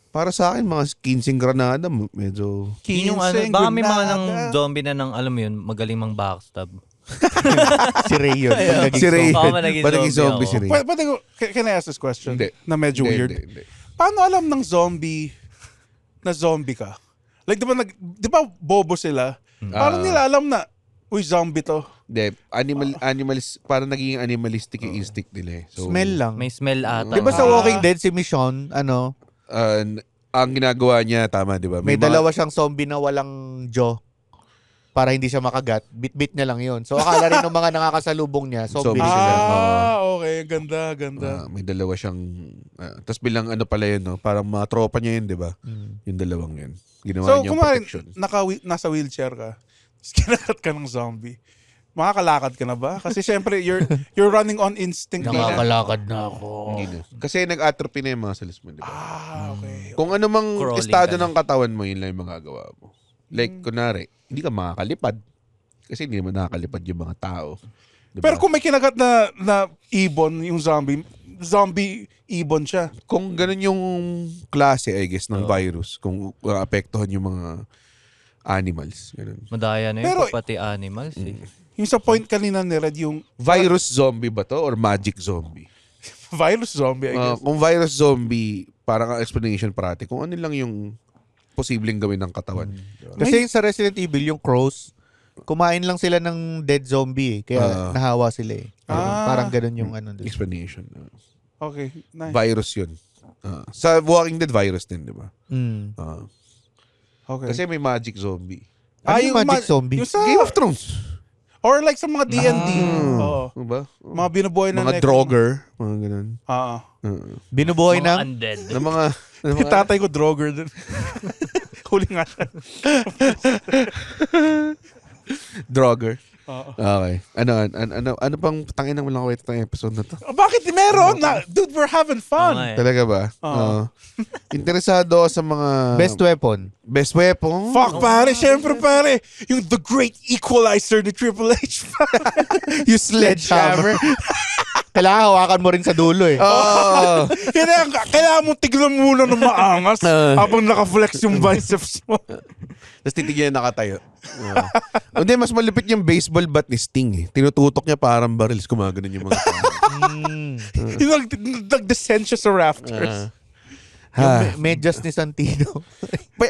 Para sa akin, mga 15 granada, medyo... Yun yung ano, baka may mga ng zombie na ng, alam mo yun, magaling mang backstab. Si Ray yun. Pag naging Si Ray. Oo, naging Ba naging zombie zombie si Ray? Pwede ko, can I ask this question? Hindi. Na medyo Hindi, weird. hindi. Paano alam ng zombie na zombie ka? Like, di ba bobo sila? Parang nila alam na, uy, zombie to. Hindi. Animals, parang naging animalistic yung instinct nila eh. So, Smell lang. May smell ata. Di ba sa Walking Dead, si Michonne, ano, ang ginagawa niya, tama, di ba? may mga- dalawa siyang zombie na walang jaw para hindi siya makagat. Bit-bit niya lang yun. So akala rin ng mga nakakasalubong niya, zombie Zombie sila. Okay. Ganda. may dalawa siyang... Tapos bilang ano pala yun, no? Parang mga tropa niya yun, di ba? Yung dalawang yun. Ginawa So, niya yung kumarin, protection. nasa wheelchair ka, tapos kinakat ka ng zombie. Makakalakad ka na ba? Kasi syempre, you're running on instinct. Nakakalakad na ako. Hindi na. Kasi nag-atrophy na yung mga salis mo, di ba? Okay. Kung ano mang Crawling estado ka na. ng katawan mo, yun lang yung magagawa mo. Like, kunwari, hindi ka makakalipad. Kasi hindi naman nakakalipad yung mga tao. Diba? Pero kung may kinagat na ibon, yung zombie ibon siya. Kung ganun yung klase, I guess, ng virus, kung apektuhan yung mga animals. Ganun. Madaya na yun, Pero- pati animals eh. Yung sa point kanina ni Red, yung Virus zombie ba to or magic zombie? virus zombie, I guess. Kung virus zombie, parang ang explanation parati, kung ano lang yung posibleng gawin ng katawan. Diba? Kasi yung sa Resident Evil, yung crows, kumain lang sila ng dead zombie eh. Kaya nahawa sila eh. Parang ganun yung ano doon. Explanation. Okay, nice. Virus yun. Sa Walking Dead, virus din, di ba? Okay. Kasi may magic zombie. Ano yung magic zombie? Yung sa, Game of Thrones. or like sa mga D&D. Oo. Diba? Mga binubuhay na Mga droger. Mga ganun. Binubuhay Mga ng undead. Na mga... Yung tatay ko, droger din. Huli nga siya. Droger. Oo. Okay. Ano pang tangin ng walang kwento ng episode na to? Bakit meron? Dude, we're having fun. Okay. Talaga ba? Interesado ako sa mga... best weapon. Best weapon? Fuck, pare. Syempre, pare. Yung the great equalizer ni Triple H. You sledgehammer. Kailangan hawakan mo rin sa dulo eh. Oh. Kailangan mo tignan muna ng maangas habang naka-flex yung biceps mo. Tapos titigyan nakatayo. Hindi, mas malupit yung baseball bat ni Sting eh. Tinututok niya parang barils. Kumaganon yung mga tao. Yung nag-descend siya sa rafters. Yung medyas ni Santino.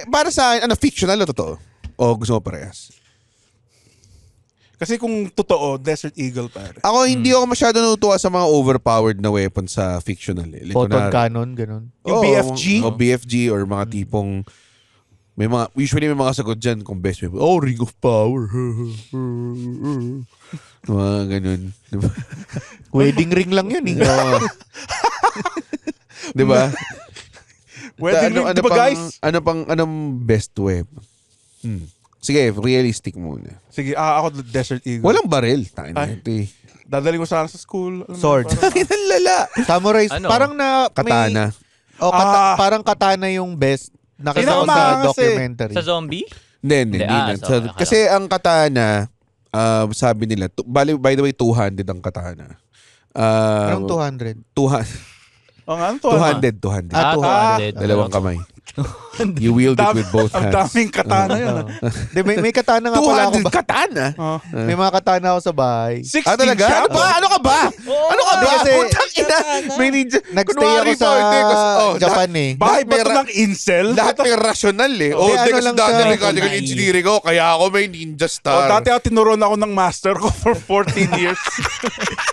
Para sa akin, fictional o totoo? O gusto mo parehas? Kasi kung totoo, Desert Eagle pare. Ako, hindi ako masyado natutuwa sa mga overpowered na weapon sa fictional. Like, Photon cannon, ganun. Yung BFG? O BFG or mga tipong usually may mga sagot dyan kung best weapon. Oh, Ring of Power. Mga ganun. Diba? Wedding ring lang yun eh. Diba? Wedding ring, diba guys? Anong best weapon? Sige, realistic muna. Sige, ako Desert Eagle. Walang baril. Tayo na Ay. ito eh. Dadaling ko sana sa school. Alam mo, Sword. parang- Ang lala. Samurai, Ano? parang na... Katana. Parang katana yung best. Nakita ko sa Pinakamaangas eh. documentary. Sa zombie? Hindi. Kasi ang katana, sabi nila, by the way, 200 ang katana. Anong 200? 200. Oh, ano to? 200. Ah, 200. Dalawang kamay. You wield it with both Ang hands. daming katana yun. Di, may katana nga pala ako. 200 katana? Oh. May mga katana ako sa bahay. 16 Talaga? siya? Ano ba? Ano ka ba? Ano ka ba? Kasi- Putang ina. May ninja. Nagstay Kunwari ako sa ba, hindi, Japan eh. Bahay ba Lahat ito may ng incel? Lahat may rational eh. Hindi, Hindi ano kasi lang dati siya. mechanical engineering ko, kaya ako may ninja star. Dati ako tinuruan ako ng master ko for 14 years.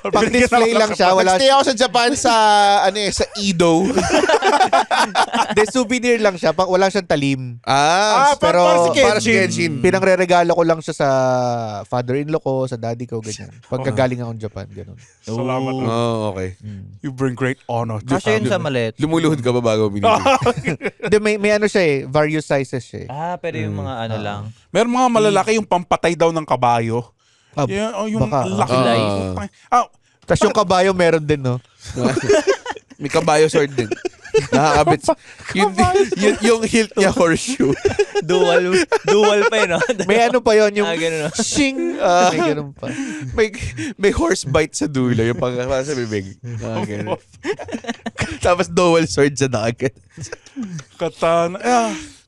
Pang-display lang siya. Wala Nagstay ako sa Japan sa, sa Edo. De, souvenir lang siya. Wala siyang talim. Pero para si Kenshin. para si Kenshin. Pinangre-regalo ko lang siya sa father-in-law ko, sa daddy ko, ganyan. Pagkagaling akong Japan, ganun. Salamat. Oh, okay. You bring great honor. to Kasi yun family. sa malit. Lumuluhod ka ba bago minili? Hindi, may ano siya eh. Various sizes siya eh. Pero yung mga ano lang. Meron mga malalaki yung pampatay daw ng kabayo. Ah, Yung baka, laki. Tapos yung kabayo meron din, no? May kabayo sword din. Nakakabit. Yung hilt niya horseshoe. Dual pa yun, no? May ano pa yon yung Ganun, no? shing. May ganun pa. May horse bite sa dulo. Yung pang sa bibig. Ganun. Tapos dual sword sa nakagad. Katana.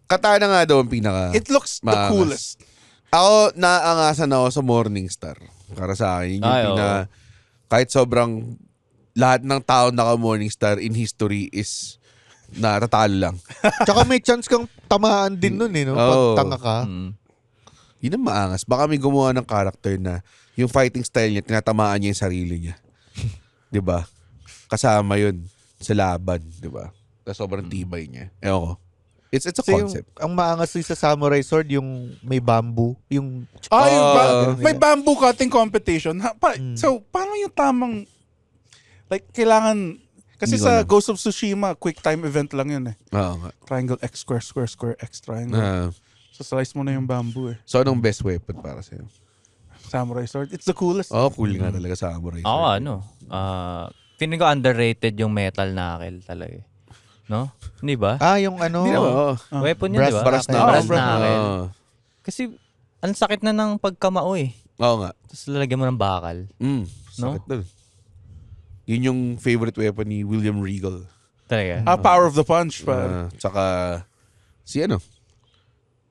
Katana nga daw ang pinaka. It looks the maangas. coolest. Ako, naangasan ako sa Morningstar. Para sa akin. Yun yung kahit sobrang lahat ng tao naka-Morningstar in history is natatalo lang. Tsaka may chance kang tamaan din nun eh, no? Pag Oo. tanga ka. Yun ang maangas. Baka may gumawa ng character na yung fighting style niya, tinatamaan niya yung sarili niya. 'Di ba? Kasama yun sa laban, 'di ba? Sobrang tibay niya. Ewan ko. It's a Kasi concept. ang maangas din sa samurai sword, yung may bamboo. Yung May bamboo cutting competition. So, paano yung tamang like kailangan kasi Hindi ko sa alam. Ghost of Tsushima, quick time event lang yun eh. Oo nga. Triangle X square square square X triangle. So slice mo na yung bamboo eh. So, anong best weapon para sa'yo? Samurai sword. It's the coolest. Cool nga talaga samurai sword. Ako feeling ko underrated yung metal knuckle talaga. No? Hindi ba? yung ano. Hindi naman. Weapon yun, brass di ba? knuckle. Brass brass knuckle. Oo. Kasi, ang sakit na ng pagkamao eh. Oo nga. Tapos lalagyan mo ng bakal. Sakit dun. Yun yung favorite weapon ni William Regal. Talaga. Power of the punch. Pa. Tsaka, si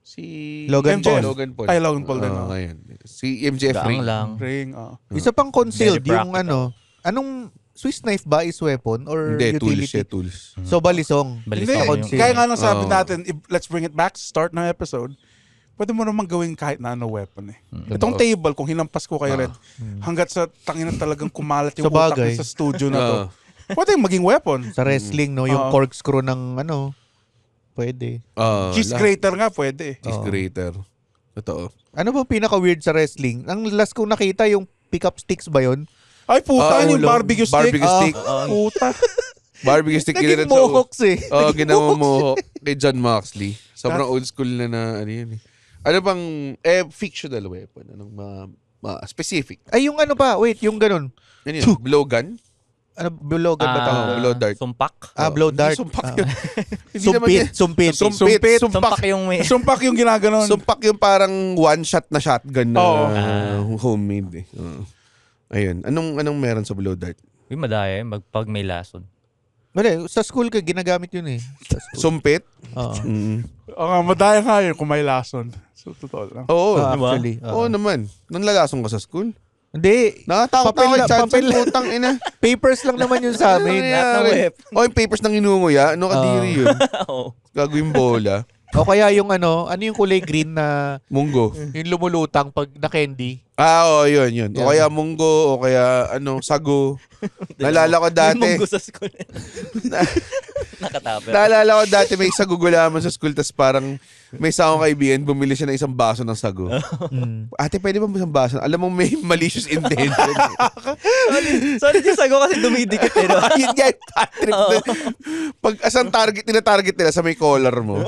Si Logan MJF. Paul. Logan Paul. Ay, Logan Paul din, Ngayon. Si MJF Gaang ring. lang. Ring. Isa pang concealed, Very yung ano. Anong Swiss knife ba is weapon or Hindi, tools utility? siya, tools. So, balisong. Hindi. Balisong yung- Kaya nga nang sabi Oo. natin, let's bring it back, start ng episode. Pwede mo naman gawin kahit na ano weapon eh. Itong table, kung hinampas ko kay Red, hanggat sa tangina talagang kumalat yung Sa utak bagay. niya sa studio na to. Pwede maging weapon. Sa wrestling, no? Yung Oo. corkscrew ng ano. Pwede. Cheese grater nga pwede eh. Cheese grater. Totoo. Ano ba pinaka-weird sa wrestling? Ang last kong nakita, yung pick-up sticks ba yun? Ay puta, yung ulo. barbecue stick. Barbecue stick. Puta. Barbecue stick. Naging kinilad sa- mohawks eh. ginawa mohawk kay John Moxley. Sobrang old school na ano yun eh. Ano bang, fictional weapon? Anong specific? Ay, yung ano pa, wait, yung ganun. Ano yun? Blowgun? Ano, blogan ba tawag? blow dart. Sumpak. Blow dart. Sumpak yun. Hindi naman yun. Sumpit. Sumpit. Sumpak yung may... Sumpak yung ginaganon. Sumpak yung parang one-shot na shotgun na Oo. homemade eh. Ayun. Anong meron sa blow dart? Uy, madaya eh. Pag may lason. Mali, sa school ka, ginagamit yun eh. Sa school. Sumpit? Oo. Madaya nga yun kung may lason. So, totoo lang. Oo. Actually. Oo naman. Nanlalasong ka sa school? Hindi. Nakatakot Papel ako na- kay Chadson, papel na- putang ina. Papers lang naman yun sa amin. Yung papers ng inunguya. Ano kadiri yun? Oo. Gagawin bola. O kaya yung ano yung kulay green na Munggo. yung lumulutang pag na candy. Yun. O kaya munggo, o kaya sago. Naalala ko May dati. munggo sa school. Nakatapos. Naalala ko dati may sago gulaman sa school, tas parang may isa akong kaibigan, bumili siya ng isang baso ng sago. Ate, pwede ba isang baso? Alam mo, may malicious intention. Sorry, yung sago kasi dumidikit eh. No? Ayun yan, bad trip doon. Pag asang target nila sa may collar mo.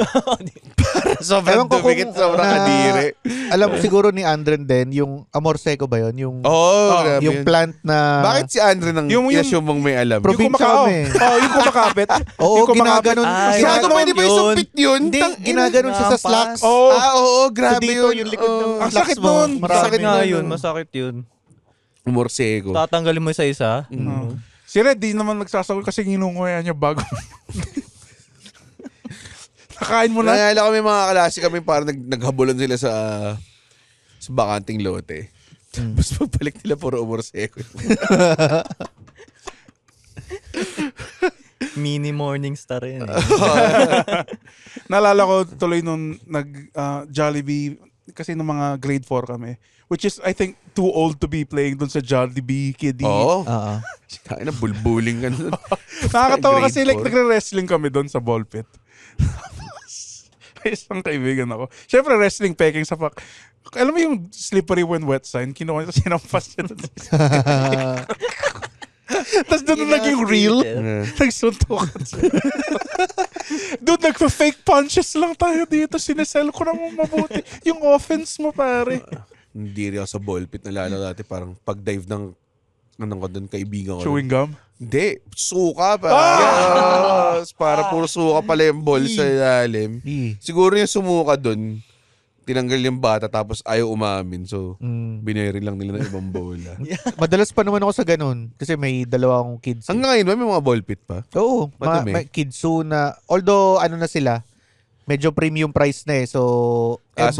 Para sobrang Ewan ko dumikit, kung sobrang kadiri. Alam siguro ni Andren din, yung Amor Seco ba yun? Yung, Grabe yung yun. plant na... Bakit si Andre nang inassume mong may alam? Pro- Yung Probinsya kumakao. kami. Yung kumakabit. Oo, Yung kumakabit. ginaganon. Ay, Gago, pwede ba yun. isumpit yun? Hindi, Tang- ginaganon siya sa Rampas. slacks. Oo. Oo, grabe dito, yun. yung likod ng Ang slacks sakit mo. nun. Marami. Masakit nga nun. yun, masakit yun. Morsego. Tatanggalin mo isa-isa. Si Red, di naman nagsasagot kasi ginunguya niya bago. Nakain mo na. Naalala kami mga kalasi kami parang naghabulan sila sa bakanting lote. Tapos pagbalik nila puro umorseko. Mini morning star yun eh. Naalala ko tuloy nung Jollibee, kasi nung mga grade 4 kami. Which is, I think, too old to be playing dun sa Jollibee Kiddie. Oo. Oo. Kaya na bulbuling ka nun. Nakakatawa kasi Grade like 4. nagre-wrestling kami doon sa ball pit. May isang kaibigan ako. Siyempre wrestling peking sa pak. Alam mo yung slippery when wet sign? Kinuha niya, sinampas niya doon. Tapos doon naging real. Nagsuntukan siya. Dude, nagpa-fake punches lang tayo dito. Sinesell ko na mo mabuti. Yung offense mo, pare. Hindi rin ako sa ball pit. Nalala dati parang pag-dive ng ko doon, kaibigan ko. Chewing gum. Hindi, suka pa. Yes, para puro suka pala yung ball sa ilalim. Siguro yung sumuka doon, tinanggal yung bata tapos ayaw umamin. So, bineri lang nila ng ibang bola. Madalas pa naman ako sa ganun. Kasi may dalawa akong kids. Hanggang ngayon ba may mga ball pit pa? Oo. Madami. May kids na, although ano na sila, medyo premium price na eh. So, Wala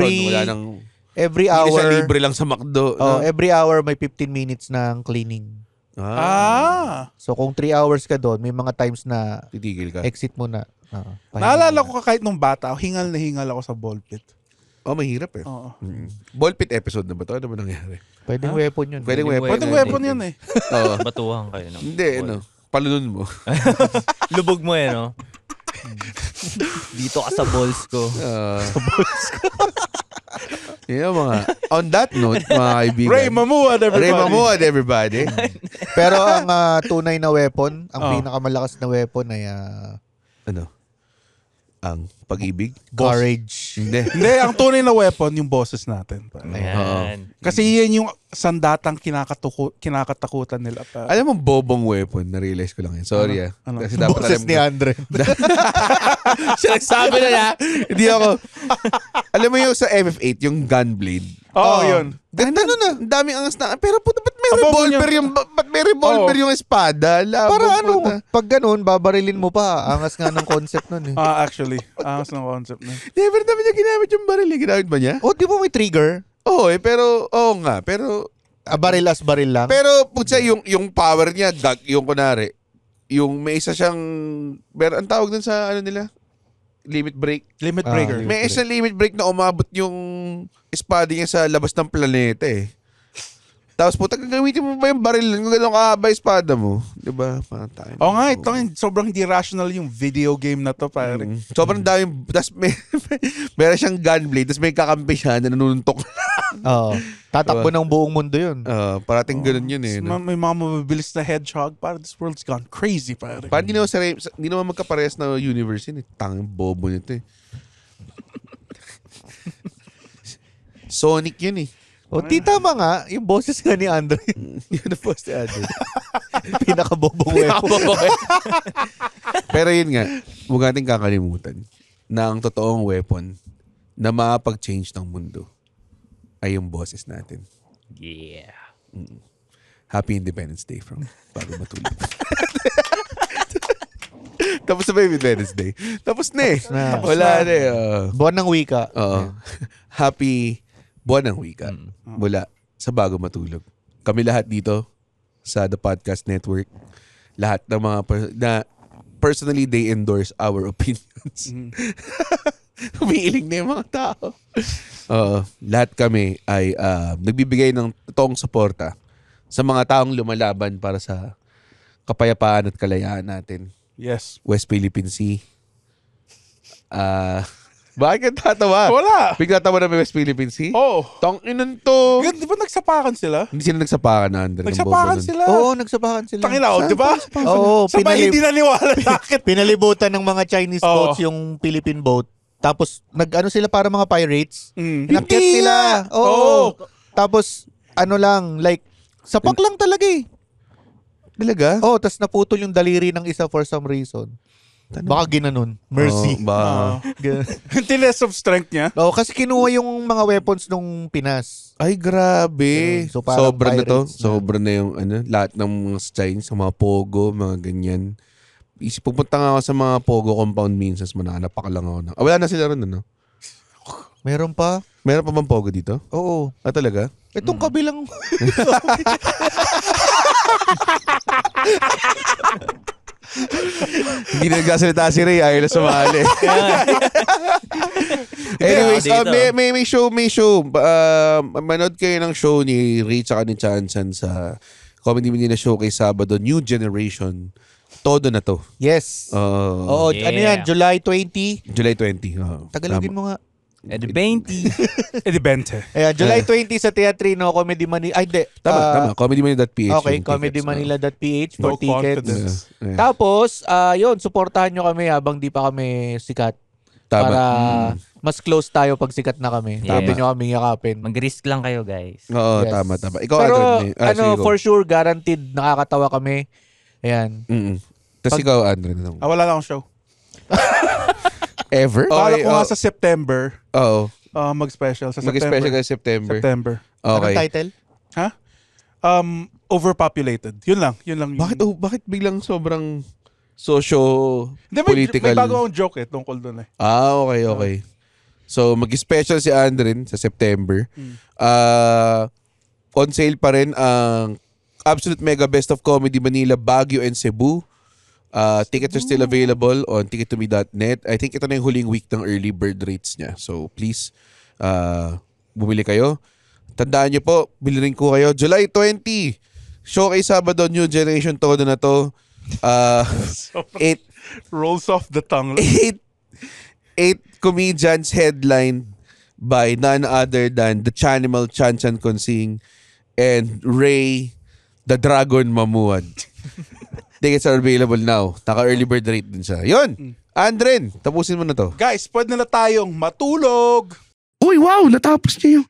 nang... every Hindi siya hour, libre lang sa McDo. No? every hour may 15 minutes ng cleaning. So, kung 3 hours ka doon, may mga times na Titigil ka. exit mo na. Naalala ko kahit nung bata, hingal na hingal ako sa ball pit. Mahirap eh. Oo. Ball pit episode na ba ito? Ano ba nangyari? Pwedeng weapon yun. Pwedeng weapon. Pwedeng weapon yun eh. Oo. Batuhan kayo. No? Hindi, palunod mo. Lubog mo eh, no? Dito ka sa balls ko. Yung mga, on that note, mga kaibigan. Ray Mamuad, everybody. Ray Mamuad, everybody. Pero ang tunay na weapon, ang Oh. pinakamalakas na weapon ay Ano? Ang pag-ibig? courage. Hindi. Hindi, ang tunay na weapon, yung bosses natin. Pare. Ayan. Kasi yan yung sandatang kinakatakutan nila. Pare. Alam mo, bobong weapon, na-realize ko lang yun. Sorry Ano? Kasi dapat Boses ni Andre. Siya nagsabi na niya. Hindi ako. Alam mo yung sa MF8, yung gun blade. Oo, yun. Ganda nun ah. Ang daming angas na. Pero puta, ba't may Abobo revolver niya. ba't may revolver Oo. yung espada? Labo, Para ano, puta. pag ganun, babarilin mo pa. Angas nga ng concept nun eh. Actually, angas ng concept na. Never naman niya ginamit yung baril. Ginamit ba niya? O, di ba may trigger? Oo pero, oo nga. Pero, Baril as baril lang? pero putya, yung power niya, yung kunari, yung may isa siyang, pero ang tawag dun sa ano nila? Limit break. Limit breaker. Limit May isang limit break na umabot yung espada niya sa labas ng planeta eh. Tapos puta, gagamitin mo ba yung baril kung gano'n kahaba yung espada mo? Diba? Patay. Oo nga, ito sobrang hindi rational yung video game na to, pare. Sobrang daming, tapos meron siyang gunblade, tapos may kakampi siya na nanununtok. Oo. Tatakbo ng buong mundo yun. Parating ganun yun eh. No? May mga mabibilis na hedgehog, pare. This world's gone crazy, pare. Parang hindi naman magkaparehas na universe yun eh. Tangang bobo nito eh. Sonic yun eh. O, di tama nga. Yung boses nga ni Andre. Yun na post ni Ate. Pinakabobong weapon. Pero yun nga, huwag natin kakalimutan na ang totoong weapon na makapag-change ng mundo ay yung boses natin. Yeah. Happy Independence Day from bago matulog. Tapos na ba yung Independence Day? Tapos na eh. Wala na eh. Buwan ng wika. Happy buwan ng wika mula sa bago matulog. kami lahat dito sa The Podcast Network, lahat ng mga personally they endorse our opinions. Humiiling na yung mga tao. Lahat kami ay nagbibigay ng totoong suporta sa mga taong lumalaban para sa kapayapaan at kalayaan natin. Yes. West Philippine Sea. Bakit ka tatawa? Wala. Bigla tawa na may West Philippine Sea? Oh. Tang-inan to. Di ba nagsapakan sila? Hindi sila nagsapakan na, Andre. Nagsapakan sila. Oo, nagsabahan sila. Tangina, di ba? Oo, Sabay hindi naniwala sa akin. pinalibutan ng mga Chinese Oo. boats yung Philippine boat. Tapos nag-ano sila para mga pirates. Inakyat Hindi sila. nga. Oo. Tapos like sapak lang talaga eh. Talaga? Oh, tapos naputol yung daliri ng isa for some reason. Baka ginanon. Mercy. Tiness of strength niya. Oo, kasi kinuha yung mga weapons nung Pinas. Ay, grabe. So, parang sobra na to. pirates na. Sobra na yung lahat ng mga Chinese, mga Pogo, mga ganyan. Pupunta nga ako sa mga Pogo compound minsan, mananapak lang ako. Wala na sila ron, ano? Meron pa? Meron pa bang Pogo dito? Oo. Talaga? Itong kabilang... Hindi nagkasalita si Ray, ayaw na sumali. Anyways, may show. Manood kayo ng show ni Ray tsaka ni Chanchan sa Comedy Manila Showcase Sabado, New Generation. Todo na to. Yes. Oo, Yeah. ano yan? July 20? July 20. Tagalogin mo nga. Edi 20. Edi 20. Ayan, July 20 sa Teatrino, Comedy Manila. Ay, di. Tama. ComedyManila.ph. Okay, yung tickets. ComedyManila.ph for No tickets. confidence. Yeah. Tapos, yun, supportahan nyo kami habang di pa kami sikat. Tama. Para mas close tayo pag sikat na kami. Yeah. Sabi nyo kami yakapin. Mag-risk lang kayo, guys. Oo, Yes. tama. Ikaw, Pero, Andre. for sure, guaranteed, nakakatawa kami. Ayan. Tapos ikaw, Andre. Wala lang akong show. Ever? Bala ko nga sa September. Oo. Mag-special sa Mag-special September. ka September. September. Anong Okay. title? Ha? Overpopulated. Yun lang. Bakit biglang sobrang Hindi, socio-political? may bago akong joke tungkol doon eh. Okay. So, mag-special si Andren sa September. On sale pa rin ang Absolute Mega Best of Comedy Manila, Baguio and Cebu. Tickets are still available on tickettome.net. I think ito na yung huling week ng early bird rates niya. So, please, bumili kayo. Tandaan niyo po, bili rin ko kayo. July 20, Showcase Sabado, New Generation, todo na to. 8 Rolls off the tongue. 8 comedians headlined by none other than the Chanimal Chanchan Consing and Ray the Dragon Mamuan. Tickets are available now. Naka-early bird rate din siya. Yun! Andren, tapusin mo na to. Guys, pwede na tayong matulog. Uy, wow! Natapos niya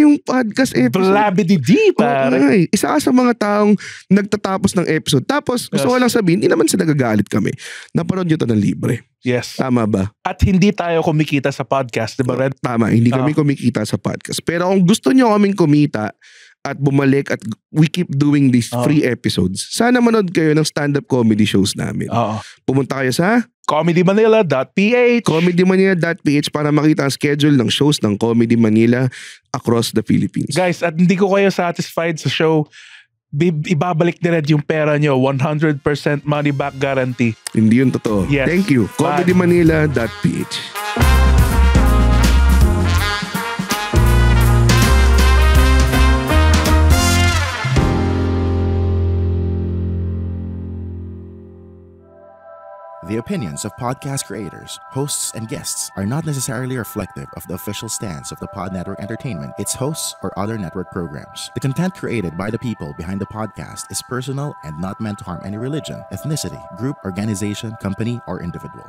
yung podcast episode. Blabidi-di, pare. Okay. Isa ka sa mga taong nagtatapos ng episode. Tapos, gusto ko lang sabihin, hindi naman sa nagagalit kami. Napanood nyo to ng libre. Yes. Tama ba? At hindi tayo kumikita sa podcast, di ba, Red? Tama, hindi kami kumikita sa podcast. Pero kung gusto nyo kaming kumita at bumalik at we keep doing these free episodes, sana manood kayo ng stand-up comedy shows namin. Oo. Pumunta kayo sa ComedyManila.ph ComedyManila.ph para makita ang schedule ng shows ng Comedy Manila across the Philippines. Guys, at hindi ko kayo satisfied sa show, ibabalik ni Red yung pera nyo. 100% money back guarantee. Hindi yun totoo. Yes. Thank you. Bye. ComedyManila.ph. The opinions of podcast creators, hosts, and guests are not necessarily reflective of the official stance of the Pod Network Entertainment, its hosts, or other network programs. The content created by the people behind the podcast is personal and not meant to harm any religion, ethnicity, group, organization, company, or individual.